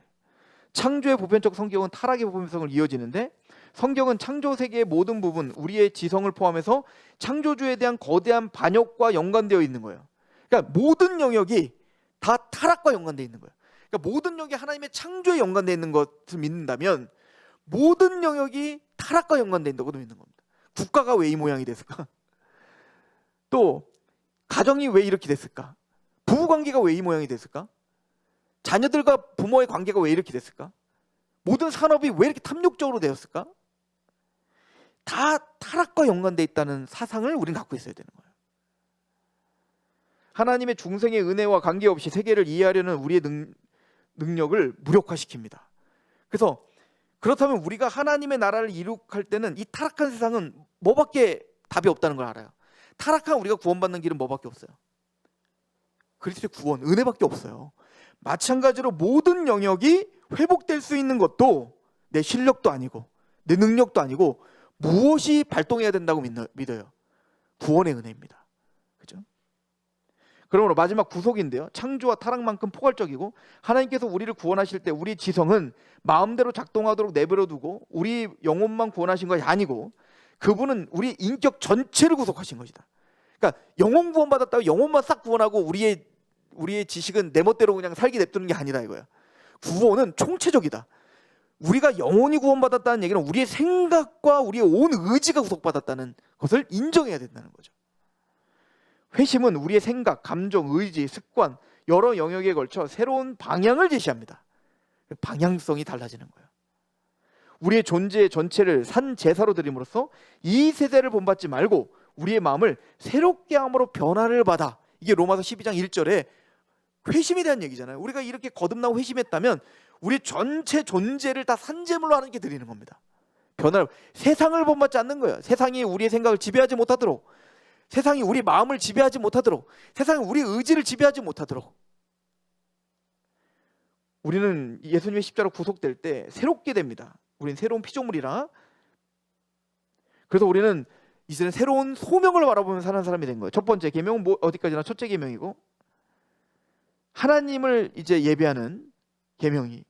창조의 보편적 성경은 타락의 보편성을 이어지는데, 성경은 창조 세계의 모든 부분, 우리의 지성을 포함해서 창조주에 대한 거대한 반역과 연관되어 있는 거예요. 그러니까 모든 영역이 다 타락과 연관되어 있는 거예요. 그러니까 모든 영역이 하나님의 창조에 연관되어 있는 것을 믿는다면 모든 영역이 타락과 연관되어 있다고 믿는 겁니다. 국가가 왜 이 모양이 됐을까? 또 가정이 왜 이렇게 됐을까? 부부관계가 왜 이 모양이 됐을까? 자녀들과 부모의 관계가 왜 이렇게 됐을까? 모든 산업이 왜 이렇게 탐욕적으로 되었을까? 다 타락과 연관되어 있다는 사상을 우리는 갖고 있어야 되는 거예요. 하나님의 중생의 은혜와 관계없이 세계를 이해하려는 우리의 능력을 무력화시킵니다. 그래서 그렇다면 우리가 하나님의 나라를 이룩할 때는 이 타락한 세상은 뭐밖에 답이 없다는 걸 알아요. 타락한 우리가 구원받는 길은 뭐밖에 없어요? 그리스도의 구원, 은혜밖에 없어요. 마찬가지로 모든 영역이 회복될 수 있는 것도 내 실력도 아니고 내 능력도 아니고 무엇이 발동해야 된다고 믿어요? 구원의 은혜입니다. 그죠? 그러므로 마지막 구속인데요, 창조와 타락만큼 포괄적이고, 하나님께서 우리를 구원하실 때 우리 지성은 마음대로 작동하도록 내버려 두고 우리 영혼만 구원하신 것이 아니고, 그분은 우리 인격 전체를 구속하신 것이다. 그러니까 영혼 구원받았다고 영혼만 싹 구원하고 우리의 지식은 내 멋대로 그냥 살게 냅두는 게 아니다 이거야. 구원은 총체적이다. 우리가 영혼이 구원받았다는 얘기는 우리의 생각과 우리의 온 의지가 구속받았다는 것을 인정해야 된다는 거죠. 회심은 우리의 생각, 감정, 의지, 습관, 여러 영역에 걸쳐 새로운 방향을 제시합니다. 방향성이 달라지는 거예요. 우리의 존재 전체를 산 제사로 드림으로써 이 세대를 본받지 말고 우리의 마음을 새롭게 함으로 변화를 받아. 이게 로마서 12장 1절에 회심에 대한 얘기잖아요. 우리가 이렇게 거듭나고 회심했다면 우리 전체 존재를 다 산제물로 하나님께 드리는 겁니다. 변화를, 세상을 본받지 않는 거예요. 세상이 우리의 생각을 지배하지 못하도록, 세상이 우리 마음을 지배하지 못하도록, 세상이 우리 의지를 지배하지 못하도록. 우리는 예수님의 십자가로 구속될 때 새롭게 됩니다. 우리는 새로운 피조물이라. 그래서 우리는 이제는 새로운 소명을 바라보면서 사는 사람이 된 거예요. 첫 번째 계명은 어디까지나 첫째 계명이고, 하나님을 이제 예배하는 계명이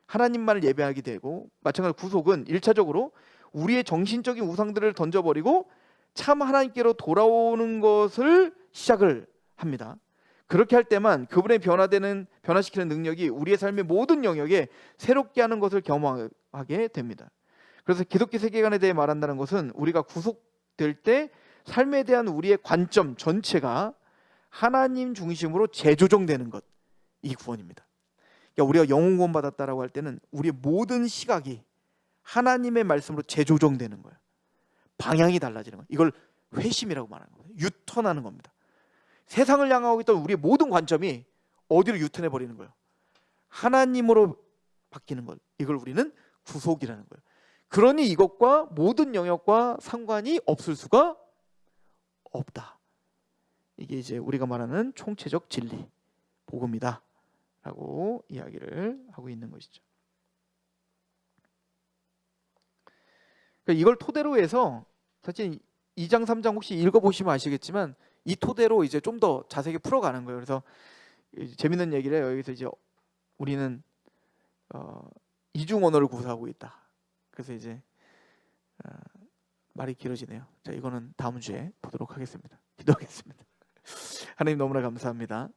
하나님만을 예배하게 되고, 마찬가지로 구속은 1차적으로 우리의 정신적인 우상들을 던져버리고 참 하나님께로 돌아오는 것을 시작을 합니다. 그렇게 할 때만 그분의 변화시키는 능력이 우리의 삶의 모든 영역에 새롭게 하는 것을 경험하게 됩니다. 그래서 기독교 세계관에 대해 말한다는 것은 우리가 구속될 때 삶에 대한 우리의 관점 전체가 하나님 중심으로 재조정되는 것, 이 구원입니다. 그러니까 우리가 영혼 구원 받았다라고 할 때는 우리의 모든 시각이 하나님의 말씀으로 재조정되는 거예요. 방향이 달라지는 거예요. 이걸 회심이라고 말하는 겁니다. 유턴하는 겁니다. 세상을 향하고 있던 우리의 모든 관점이 어디로 유턴해 버리는 거예요? 하나님으로 바뀌는 것. 이걸 우리는 구속이라는 거예요. 그러니 이것과 모든 영역과 상관이 없을 수가 없다. 이게 이제 우리가 말하는 총체적 진리, 복음이다 라고 이야기를 하고 있는 것이죠. 그러니까 이걸 토대로 해서 사실 2장 3장 혹시 읽어보시면 아시겠지만 이 토대로 이제 좀 더 자세하게 풀어가는 거예요. 그래서 재밌는 얘기를 해요. 여기서 이제 우리는 이중 언어를 구사하고 있다. 그래서 이제 말이 길어지네요. 자, 이거는 다음 주에 보도록 하겠습니다. 기도하겠습니다. 하나님 너무나 감사합니다.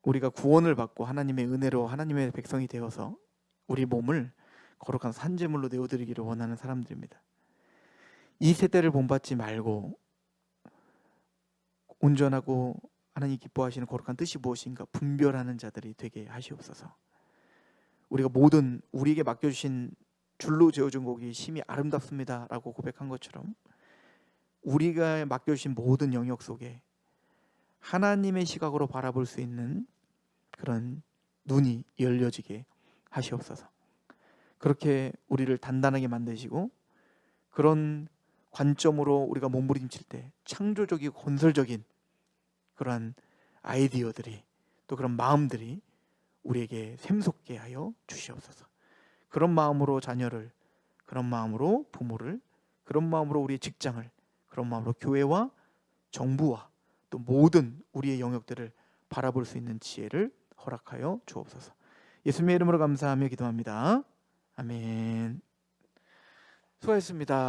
우리가 구원을 받고 하나님의 은혜로 하나님의 백성이 되어서 우리 몸을 거룩한 산제물로 내어드리기를 원하는 사람들입니다. 이 세대를 본받지 말고 온전하고 하나님 기뻐하시는 거룩한 뜻이 무엇인가 분별하는 자들이 되게 하시옵소서. 우리가 모든 우리에게 맡겨주신 줄로 지어준 곡이 심히 아름답습니다 라고 고백한 것처럼 우리가 맡겨주신 모든 영역 속에 하나님의 시각으로 바라볼 수 있는 그런 눈이 열려지게 하시옵소서. 그렇게 우리를 단단하게 만드시고 그런 관점으로 우리가 몸부림칠 때 창조적이고 건설적인 그러한 아이디어들이 또 그런 마음들이 우리에게 샘솟게 하여 주시옵소서. 그런 마음으로 자녀를, 그런 마음으로 부모를, 그런 마음으로 우리의 직장을, 그런 마음으로 교회와 정부와 또 모든 우리의 영역들을 바라볼 수 있는 지혜를 허락하여 주옵소서. 예수님의 이름으로 감사하며 기도합니다. 아멘. 수고하셨습니다.